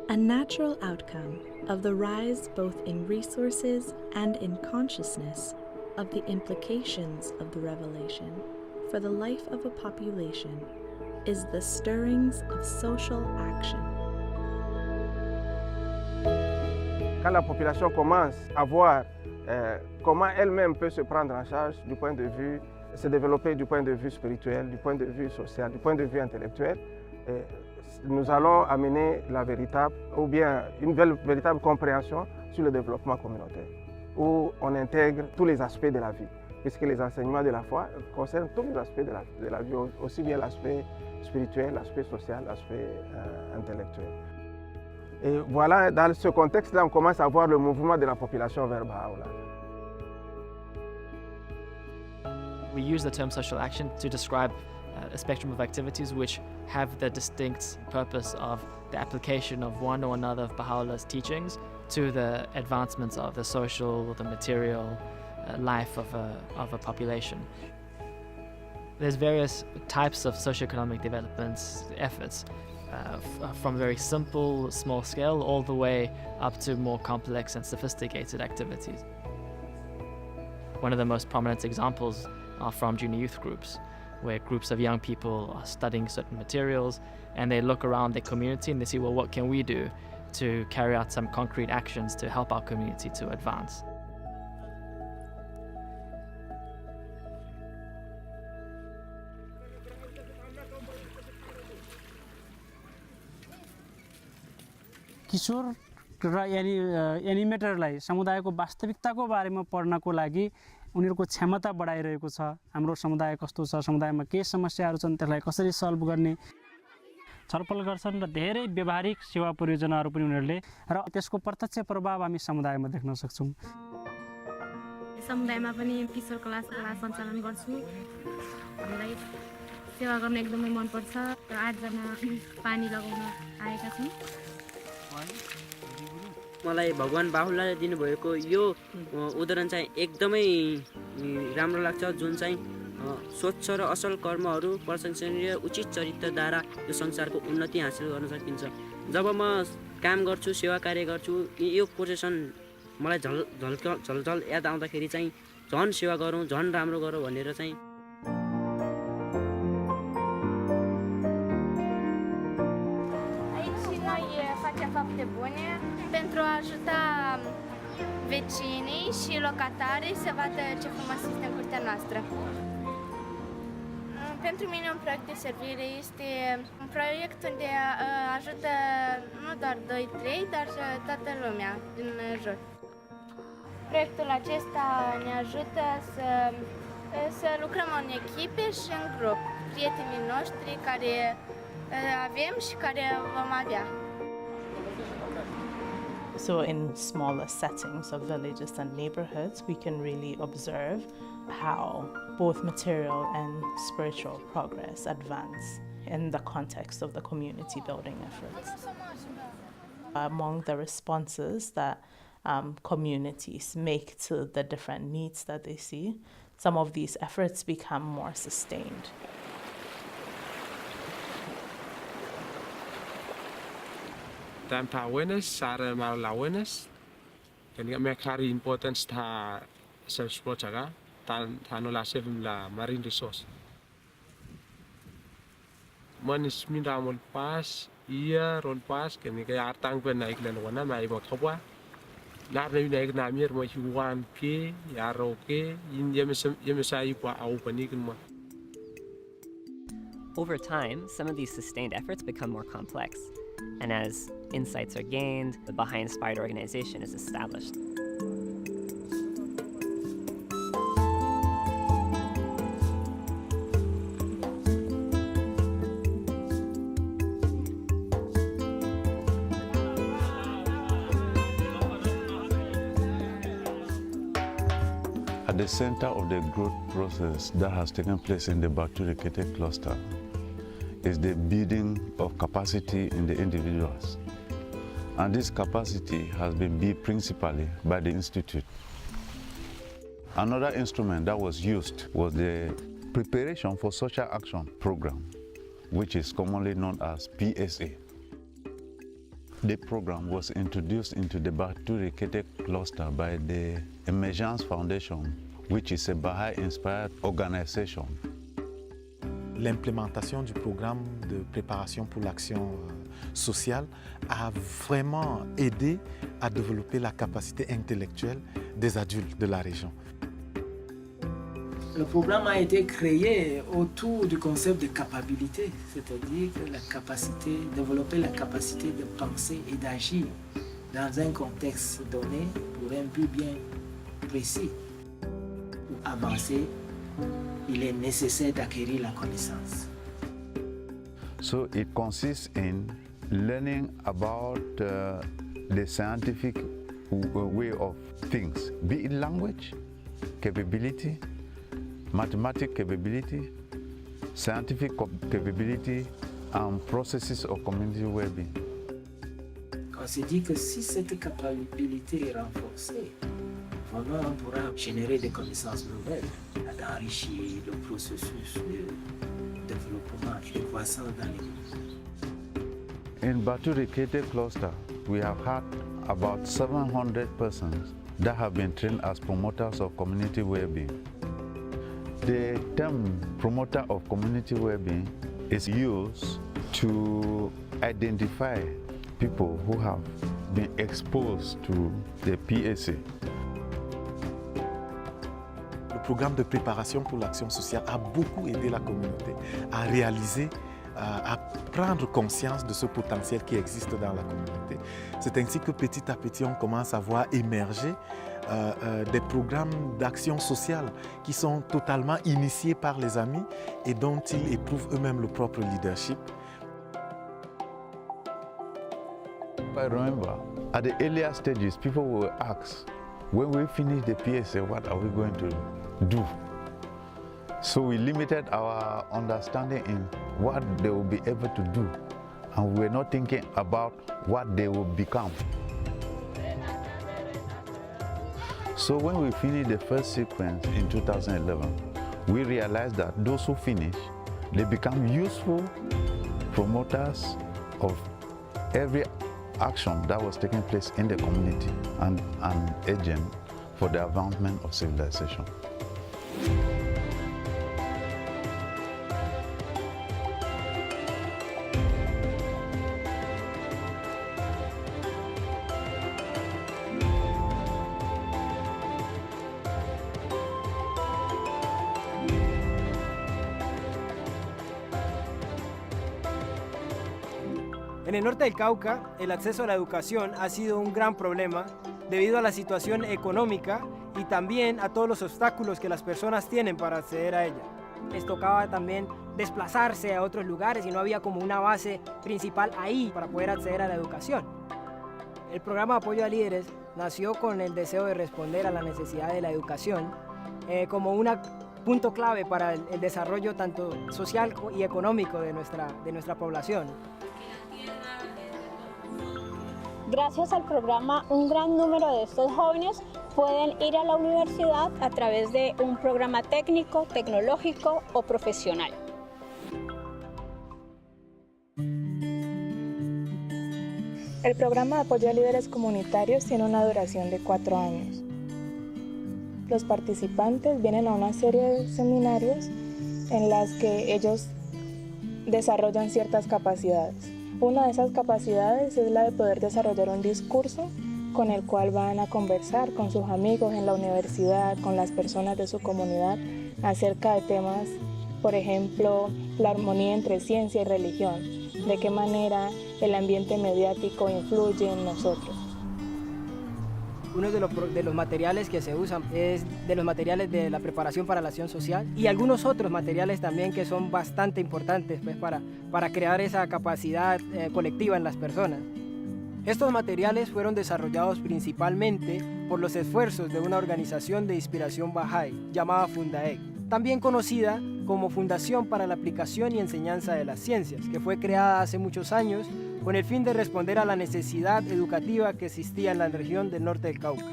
A natural outcome of the rise both in resources and in consciousness of the implications of the revelation for the life of a population is the stirrings of social action. Quand la population commence à voir comment elle-même peut se prendre en charge du point de vue, se développer du point de vue spirituel, du point de vue social, du point de vue intellectuel, nous allons amener la véritable, ou bien une véritable compréhension sur le développement communautaire, où on intègre tous les aspects de la vie, puisque les enseignements de la foi concernent tous les aspects de la vie, aussi bien l'aspect spirituel, l'aspect social, l'aspect intellectuel. Et voilà, dans ce contexte-là, on commence à voir le mouvement de la population vers Bahá'u'lláh. We use the term social action to describe a spectrum of activities which have the distinct purpose of the application of one or another of Baha'u'llah's teachings to the advancements of the social, the material life of a population. There's various types of socioeconomic development efforts, from very simple, small scale, all the way up to more complex and sophisticated activities. One of the most prominent examples are from junior youth groups, where groups of young people are studying certain materials and they look around their community and they see, well, what can we do to carry out some concrete actions to help our community to advance? किशोर र एनिमेटरलाई समुदायको वास्तविकताको बारेमा पढ्नको लागि उनीहरूको क्षमता बढाइरहेको छ। हाम्रो समुदाय कस्तो छ, समुदायमा के समस्याहरू छन्, त्यसलाई कसरी सल्भ गर्ने छलफल गर्छन् र धेरै व्यावहारिक सेवा परियोजनाहरू पनि उनीहरूले, र त्यसको प्रत्यक्ष प्रभाव हामी समुदायमा देख्न सक्छौँ। समुदायमा पनि किशोर क्लास सञ्चालन गर्छु। हामीलाई सेवा गर्न एकदमै मन पर्छ र 8 जना पानी लगाउन आएका छौँ। मलाई भगवान बाहुलाले दिनुभएको यो उदाहरण चाहिँ एकदमै राम्रो लाग्छ, जुन चाहिँ स्वच्छ र असल कर्महरू प्रशंसनीय उचित चरित्रद्वारा यो संसारको उन्नति हासिल गर्न सकिन्छ। जब म काम गर्छु, सेवा कार्य गर्छु, यो कोटेसन मलाई झलझल याद आउँदाखेरि चाहिँ झन् सेवा गरौँ, झन् राम्रो गरौँ भनेर चाहिँ fapte bune pentru a ajuta vecinii și locatarii să vadă ce frumos este în curtea noastră. Pentru mine un proiect de servire este un proiect unde ajută nu doar 2-3, dar toată lumea din jur. Proiectul acesta ne ajută să lucrăm în echipe și în grup, prietenii noștri care avem și care vom avea. So in smaller settings of villages and neighborhoods, we can really observe how both material and spiritual progress advance in the context of the community building efforts. Among the responses that communities make to the different needs that they see, some of these efforts become more sustained. Tam ta awareness, sara mal awareness, kan me carry importance ta self support jaga, ta no la sevim la marine resource. Manis minda mol pas, ia ron pas, kan ni kaya artang pen naik len wana mai mo khwa. La na naik na mir mo hiwan ke, ya ro ke, yin yem sai pa au pani kan mo. Over time, some of these sustained efforts become more complex, and as insights are gained, the Bahá'í-inspired organization is established. At the center of the growth process that has taken place in the Baturikete cluster is the building of capacity in the individuals. And this capacity has been built principally by the Institute. Another instrument that was used was the Preparation for Social Action program, which is commonly known as PSA. The program was introduced into the Baturikete cluster by the Emergence Foundation, which is a Bahá'í-inspired organization. L'implémentation du programme de préparation pour l'action sociale a vraiment aidé à développer la capacité intellectuelle des adultes de la région. Le programme a été créé autour du concept de capacité, c'est-à-dire que développer la capacité de penser et d'agir dans un contexte donné pour un but bien précis. Pour avancer, il est nécessaire d'acquérir la connaissance. So it consists in learning about the scientific way of things, be it language, capability, mathematical capability, scientific capability, and processes of community well-being. On se dit que si cette capacité est renforcée, vraiment on pourra générer des connaissances nouvelles, d'enrichir le processus de développement et de croissance dans les In Baturikete cluster, we have had about 700 persons that have been trained as promoters of community well-being. The term promoter of community well-being is used to identify people who have been exposed to the PSA. Le programme de préparation pour l'action sociale a beaucoup aidé la communauté à réaliser, à prendre conscience de ce potentiel qui existe dans la communauté. C'est ainsi que petit à petit, on commence à voir émerger des programmes d'action sociale qui sont totalement initiés par les amis et dont ils éprouvent eux-mêmes le propre leadership. I remember, at the earlier stages, people will ask, when we finish the PSA, what are we going to do? So we limited our understanding in what they will be able to do, and we were not thinking about what they will become. So when we finished the first sequence in 2011, we realized that those who finish, they become useful promoters of every action that was taking place in the community and an agent for the advancement of civilization. En el norte del Cauca, el acceso a la educación ha sido un gran problema debido a la situación económica y también a todos los obstáculos que las personas tienen para acceder a ella. Les tocaba también desplazarse a otros lugares y no había como una base principal ahí para poder acceder a la educación. El programa Apoyo a Líderes nació con el deseo de responder a la necesidad de la educación como un punto clave para el desarrollo tanto social y económico de nuestra población. Gracias al programa, un gran número de estos jóvenes pueden ir a la universidad a través de un programa técnico, tecnológico o profesional. El programa de apoyo a líderes comunitarios tiene una duración de 4 años. Los participantes vienen a una serie de seminarios en las que ellos desarrollan ciertas capacidades. Una de esas capacidades es la de poder desarrollar un discurso con el cual van a conversar con sus amigos en la universidad, con las personas de su comunidad, acerca de temas, por ejemplo, la armonía entre ciencia y religión, de qué manera el ambiente mediático influye en nosotros. Uno de los materiales que se usan es de los materiales de la preparación para la acción social y algunos otros materiales también que son bastante importantes pues, para crear esa capacidad colectiva en las personas. Estos materiales fueron desarrollados principalmente por los esfuerzos de una organización de inspiración Bahá'í llamada Fundaec, también conocida como Fundación para la Aplicación y Enseñanza de las Ciencias, que fue creada hace muchos años con el fin de responder a la necesidad educativa que existía en la región del norte del Cauca.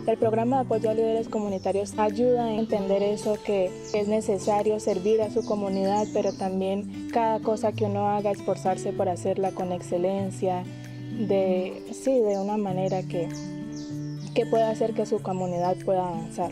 El programa de apoyo a líderes comunitarios ayuda a entender eso, que es necesario servir a su comunidad, pero también cada cosa que uno haga, esforzarse por hacerla con excelencia, de una manera que pueda hacer que su comunidad pueda avanzar.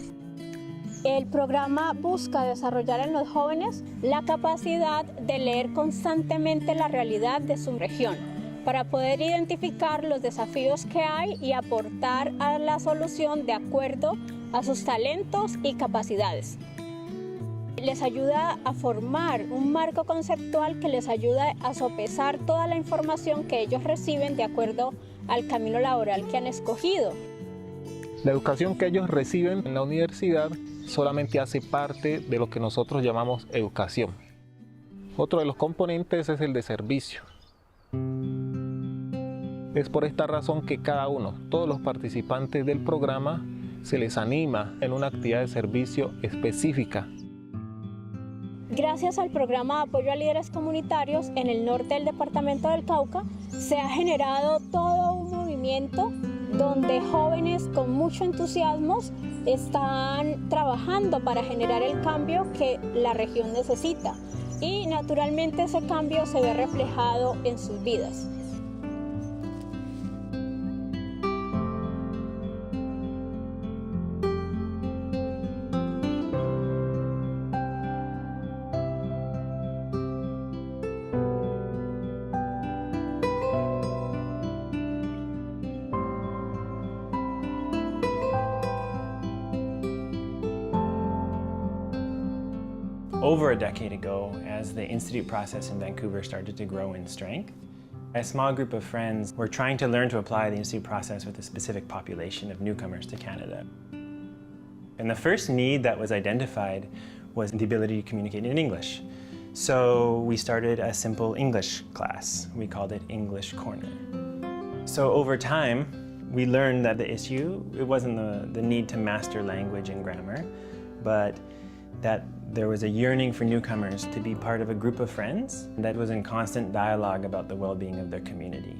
El programa busca desarrollar en los jóvenes la capacidad de leer constantemente la realidad de su región para poder identificar los desafíos que hay y aportar a la solución de acuerdo a sus talentos y capacidades. Les ayuda a formar un marco conceptual que les ayuda a sopesar toda la información que ellos reciben de acuerdo al camino laboral que han escogido. La educación que ellos reciben en la universidad solamente hace parte de lo que nosotros llamamos educación. Otro de los componentes es el de servicio. Es por esta razón que cada uno, todos los participantes del programa, se les anima en una actividad de servicio específica. Gracias al programa de apoyo a líderes comunitarios en el norte del departamento del Cauca, se ha generado todo un movimiento donde jóvenes con mucho entusiasmo están trabajando para generar el cambio que la región necesita. Y naturalmente ese cambio se ve reflejado en sus vidas. Over a decade ago, as the institute process in Vancouver started to grow in strength, a small group of friends were trying to learn to apply the institute process with a specific population of newcomers to Canada. And the first need that was identified was the ability to communicate in English. So we started a simple English class. We called it English Corner. So over time, we learned that the issue, it wasn't the need to master language and grammar, but that there was a yearning for newcomers to be part of a group of friends that was in constant dialogue about the well-being of their community.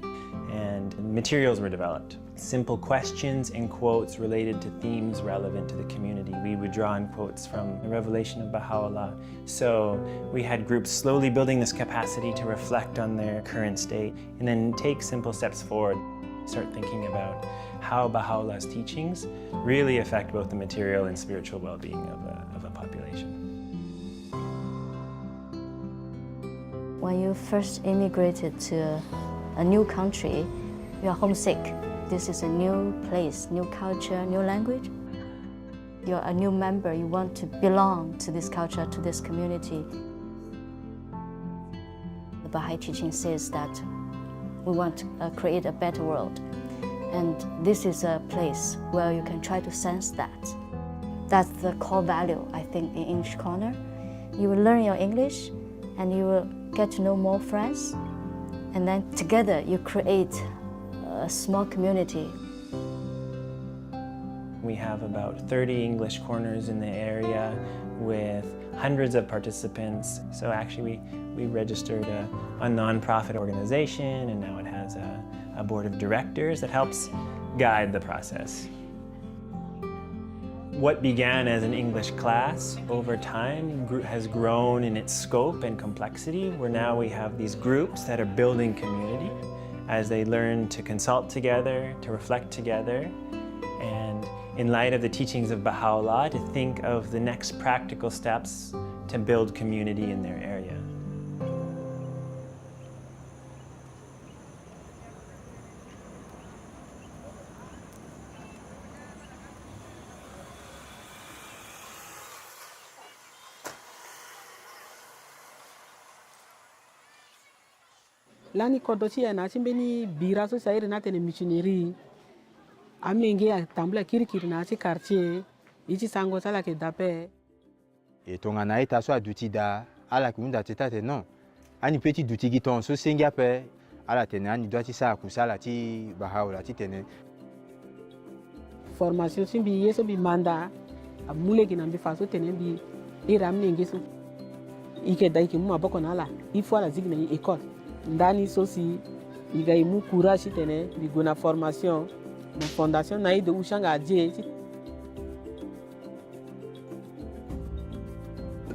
And materials were developed. Simple questions and quotes related to themes relevant to the community. We would draw on quotes from the Revelation of Baha'u'llah. So we had groups slowly building this capacity to reflect on their current state and then take simple steps forward. Start thinking about how Baha'u'llah's teachings really affect both the material and spiritual well-being of a population. When you first immigrated to a new country, you are homesick. This is a new place, new culture, new language. You're a new member, you want to belong to this culture, to this community. Baha'i teaching says that we want to create a better world. And this is a place where you can try to sense that. That's the core value, I think, in English Corner. You will learn your English and you will get to know more friends. And then together you create a small community. We have about 30 English corners in the area with hundreds of participants. So actually we registered a non-profit organization, and now it has a board of directors that helps guide the process. What began as an English class over time has grown in its scope and complexity, where now we have these groups that are building community as they learn to consult together, to reflect together, and in light of the teachings of Baha'u'llah, to think of the next practical steps to build community in their area. Lani kodochi na chimbeni bira so sairi na tene missionary amenge ya tambla kirikiri na chi quartier ichi sango sala ke dape et tonga na ita so aduti da ala kunda teta te non ani petit duti giton so sengia pe ala tene ani doiti sa kusala ti Baha'u'llah ti tene formation simbi yeso bi manda amule ki nambi faso tene bi iramne ngeso ike dai ki mu aboko na ala ifo ala zigna école ndani sosi iga imu courage tene bigona formation na fondation na de ushanga adie.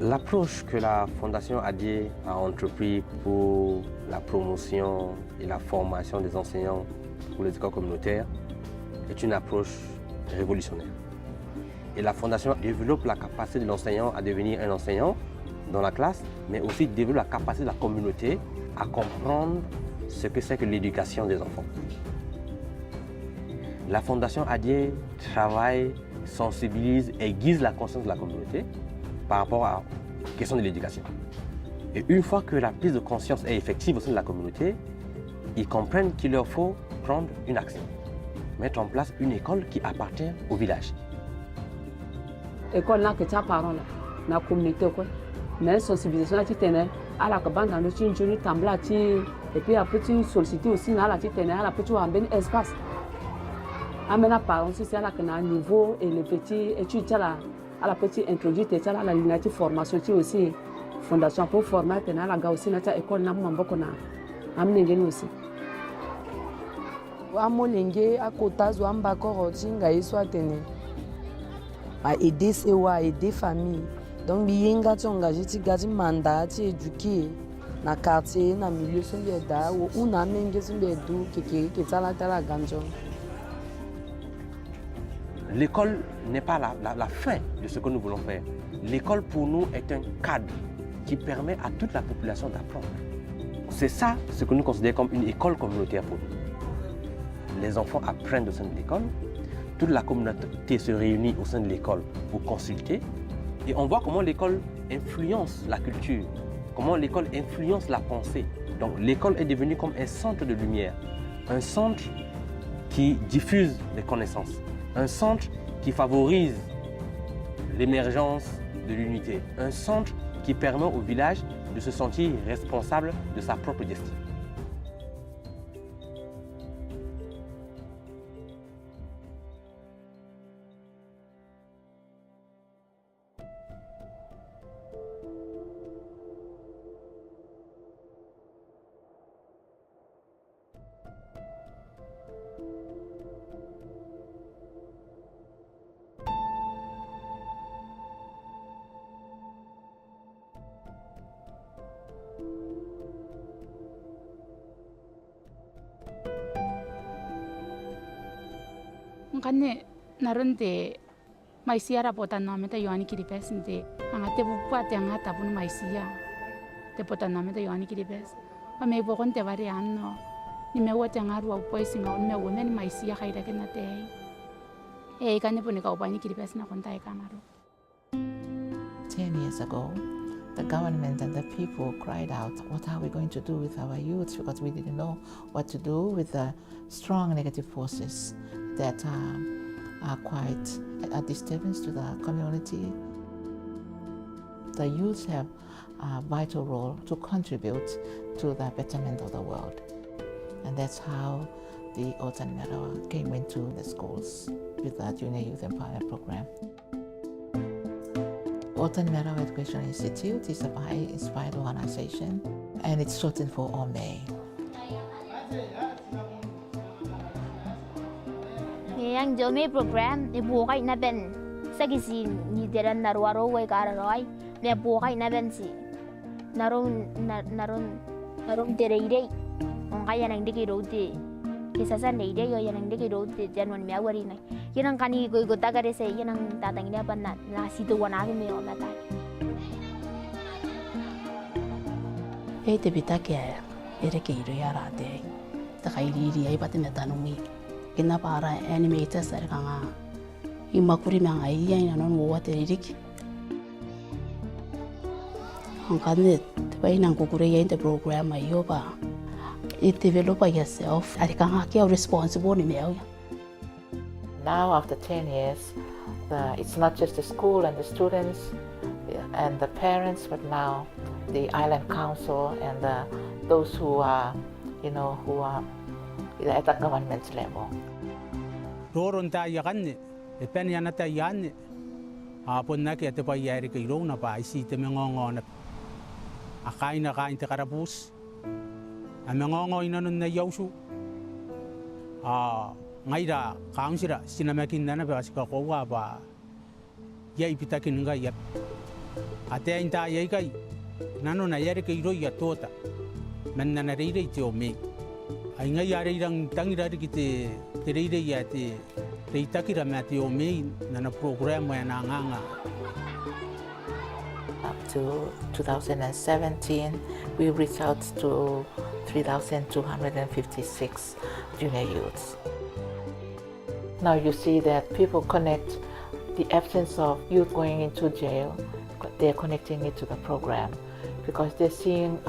L'approche que la Fondation Adié a entrepris pour la promotion et la formation des enseignants pour les écoles communautaires est une approche révolutionnaire. Et la Fondation développe la capacité de l'enseignant à devenir un enseignant dans la classe, mais aussi développe la capacité de la communauté à comprendre ce que c'est que l'éducation des enfants. La Fondation Adié travaille, sensibilise et aiguise la conscience de la communauté par rapport à la question de l'éducation. Et une fois que la prise de conscience est effective au sein de la communauté, ils comprennent qu'il leur faut prendre une action, mettre en place une école qui appartient au village. École là que tu as parlé, la communauté quoi, mais sensibilisation là tu tenais à la cabane dans le chinchoni tambla tu et puis après tu solliciter aussi là tu tenais à la petite ou un espace. Amena parents c'est là que na niveau et les petits études là à la petite introduite et là la ligne formation tu aussi fondation pour former tenais la gars aussi na ta école na mamboko na amnengeni aussi. Amolenge akotazo ambako tinga iswa tene a aider sewa aider famille donc biyenga tsonga jiti gati mandat ti éduquer na quartier na milieu sombeda ou una menge sombedu ke tsala tala ganjo. L'école n'est pas la fin de ce que nous voulons faire. L'école pour nous est un cadre qui permet à toute la population d'apprendre. C'est ça ce que nous considérons comme une école communautaire pour nous. Les enfants apprennent au sein de l'école, toute la communauté se réunit au sein de l'école pour consulter et on voit comment l'école influence la culture, comment l'école influence la pensée. Donc l'école est devenue comme un centre de lumière, un centre qui diffuse les connaissances, un centre qui favorise l'émergence de l'unité, un centre qui permet au village de se sentir responsable de sa propre destinée. Ngane naronde maisia rapota nome te yoani kiripes nte angate bupate angata pun maisia te pota nome te yoani kiripes ame bokon te vari anno ni me wote ngaru au poisinga me wona ni maisia khaira kenate kane pone ka upani kiripes na konta e kanaro. 10 years ago, the government and the people cried out, what are we going to do with our youth? Because we didn't know what to do with the strong negative forces that are quite a disturbance to the community. The youth have a vital role to contribute to the betterment of the world. And that's how the Otan Merawa came into the schools with the Junior Youth Empowerment Program. Otan Merawa Education Institute is a Bahá'í-inspired organization, and it's shortened for OME. Yang Jome program ni bukai na ben sagisi ni deran narwaro way kararoi ni bukai na ben si naron dereire on kaya nang diki rote kisasa neire yo yang diki rote janwan miawari nai yanang kani go tagare se yanang tatang ni apan na situ wanagi me o mata te bitake ere ke iro yara de ta kairi ri ai patene tanumi kina para animators sar kanga imakuri mang ai ya non wo te rik hangane bai nang kukure ya in the program ai yo ba it develop yourself ari kanga ke responsible ni meo. Now after 10 years it's not just the school and the students and the parents, but now the island council and those who are at the government level. Roron ta yakanne, pen yana ta yanne. Apon na ke te pa yari ke rona pa isi te mengongo na. Akain na kain te karabus. A mengongo ina nun na yausu. Ngaira kaungsira sinamakin na ba sika kowa ba. Yai pitakin nga yap. Ate inta yai kai. Nano na yari ke ro ya tota. Men na reire te o me. Ai nga yari rang tangira ki te reire ya te reitakira me te o me na program ya na nganga. Up to 2017, we reached out to 3,256 junior youths. Now you see that people connect the absence of youth going into jail, they're connecting it to the program because they're seeing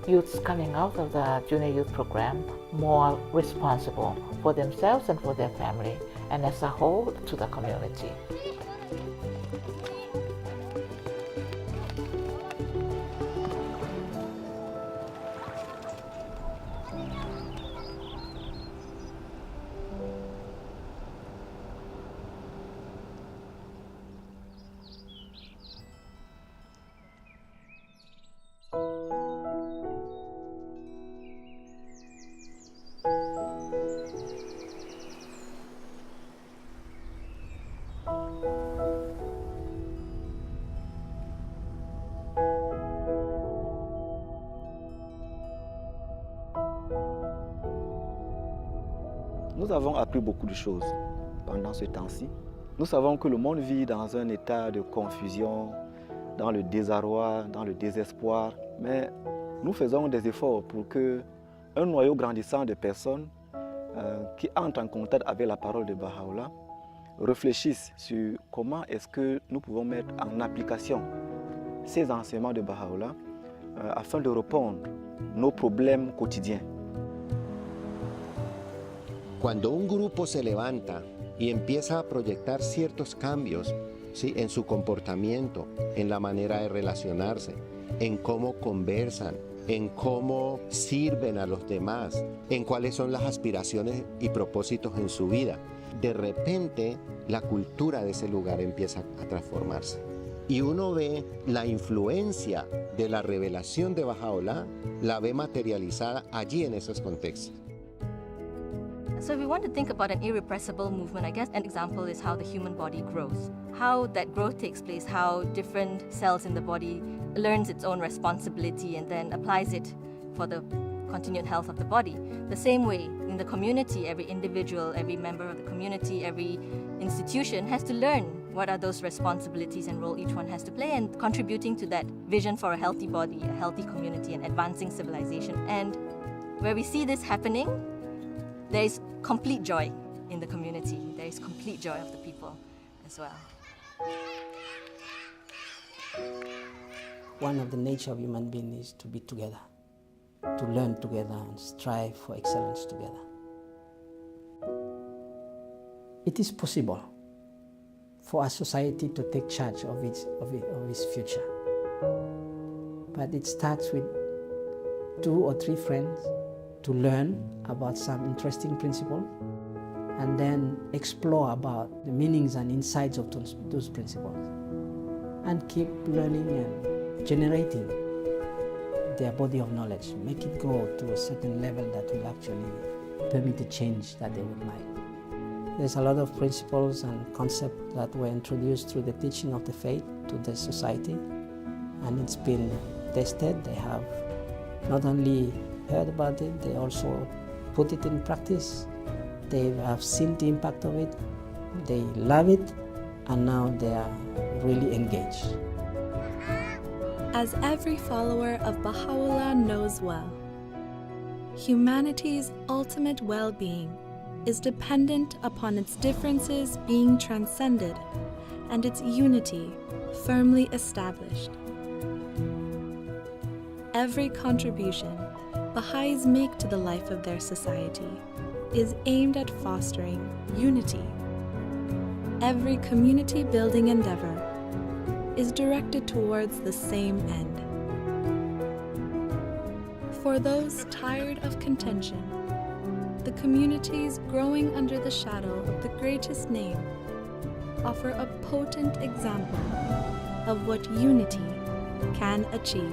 youths coming out of the junior youth program more responsible for themselves and for their family, and as a whole to the community. Nous avons appris beaucoup de choses pendant ce temps-ci. Nous savons que le monde vit dans un état de confusion, dans le désarroi, dans le désespoir, mais nous faisons des efforts pour qu'un noyau grandissant de personnes qui entrent en contact avec la parole de Baha'u'llah réfléchissent sur comment est-ce que nous pouvons mettre en application ces enseignements de Baha'u'llah afin de répondre à nos problèmes quotidiens. Cuando un grupo se levanta y empieza a proyectar ciertos cambios, ¿sí?, en su comportamiento, en la manera de relacionarse, en cómo conversan, en cómo sirven a los demás, en cuáles son las aspiraciones y propósitos en su vida, de repente la cultura de ese lugar empieza a transformarse. Y uno ve la influencia de la revelación de Baha'u'llah, la ve materializada allí en esos contextos. So if we want to think about an irrepressible movement, I guess an example is how the human body grows. How that growth takes place, how different cells in the body learns its own responsibility and then applies it for the continued health of the body. The same way in the community, every individual, every member of the community, every institution has to learn what are those responsibilities and role each one has to play and contributing to that vision for a healthy body, a healthy community and advancing civilization. And where we see this happening, there is complete joy in the community. There is complete joy of the people as well. one of the nature of human beings is to be together, to learn together and strive for excellence together. It is possible for a society to take charge of its future. But it starts with 2 or 3 friends to learn about some interesting principle and then explore about the meanings and insights of those principles and keep learning and generating their body of knowledge, make it grow to a certain level that will actually permit the change that they would like. There's a lot of principles and concepts that were introduced through the teaching of the faith to the society, and it's been tested. They have not only heard about it, they also put it in practice. They have seen the impact of it, they love it, and now they are really engaged. As every follower of Baha'u'llah knows well, humanity's ultimate well-being is dependent upon its differences being transcended and its unity firmly established. Every contribution Baha'is make to the life of their society is aimed at fostering unity. Every community-building endeavor is directed towards the same end. For those tired of contention, the communities growing under the shadow of the greatest name offer a potent example of what unity can achieve.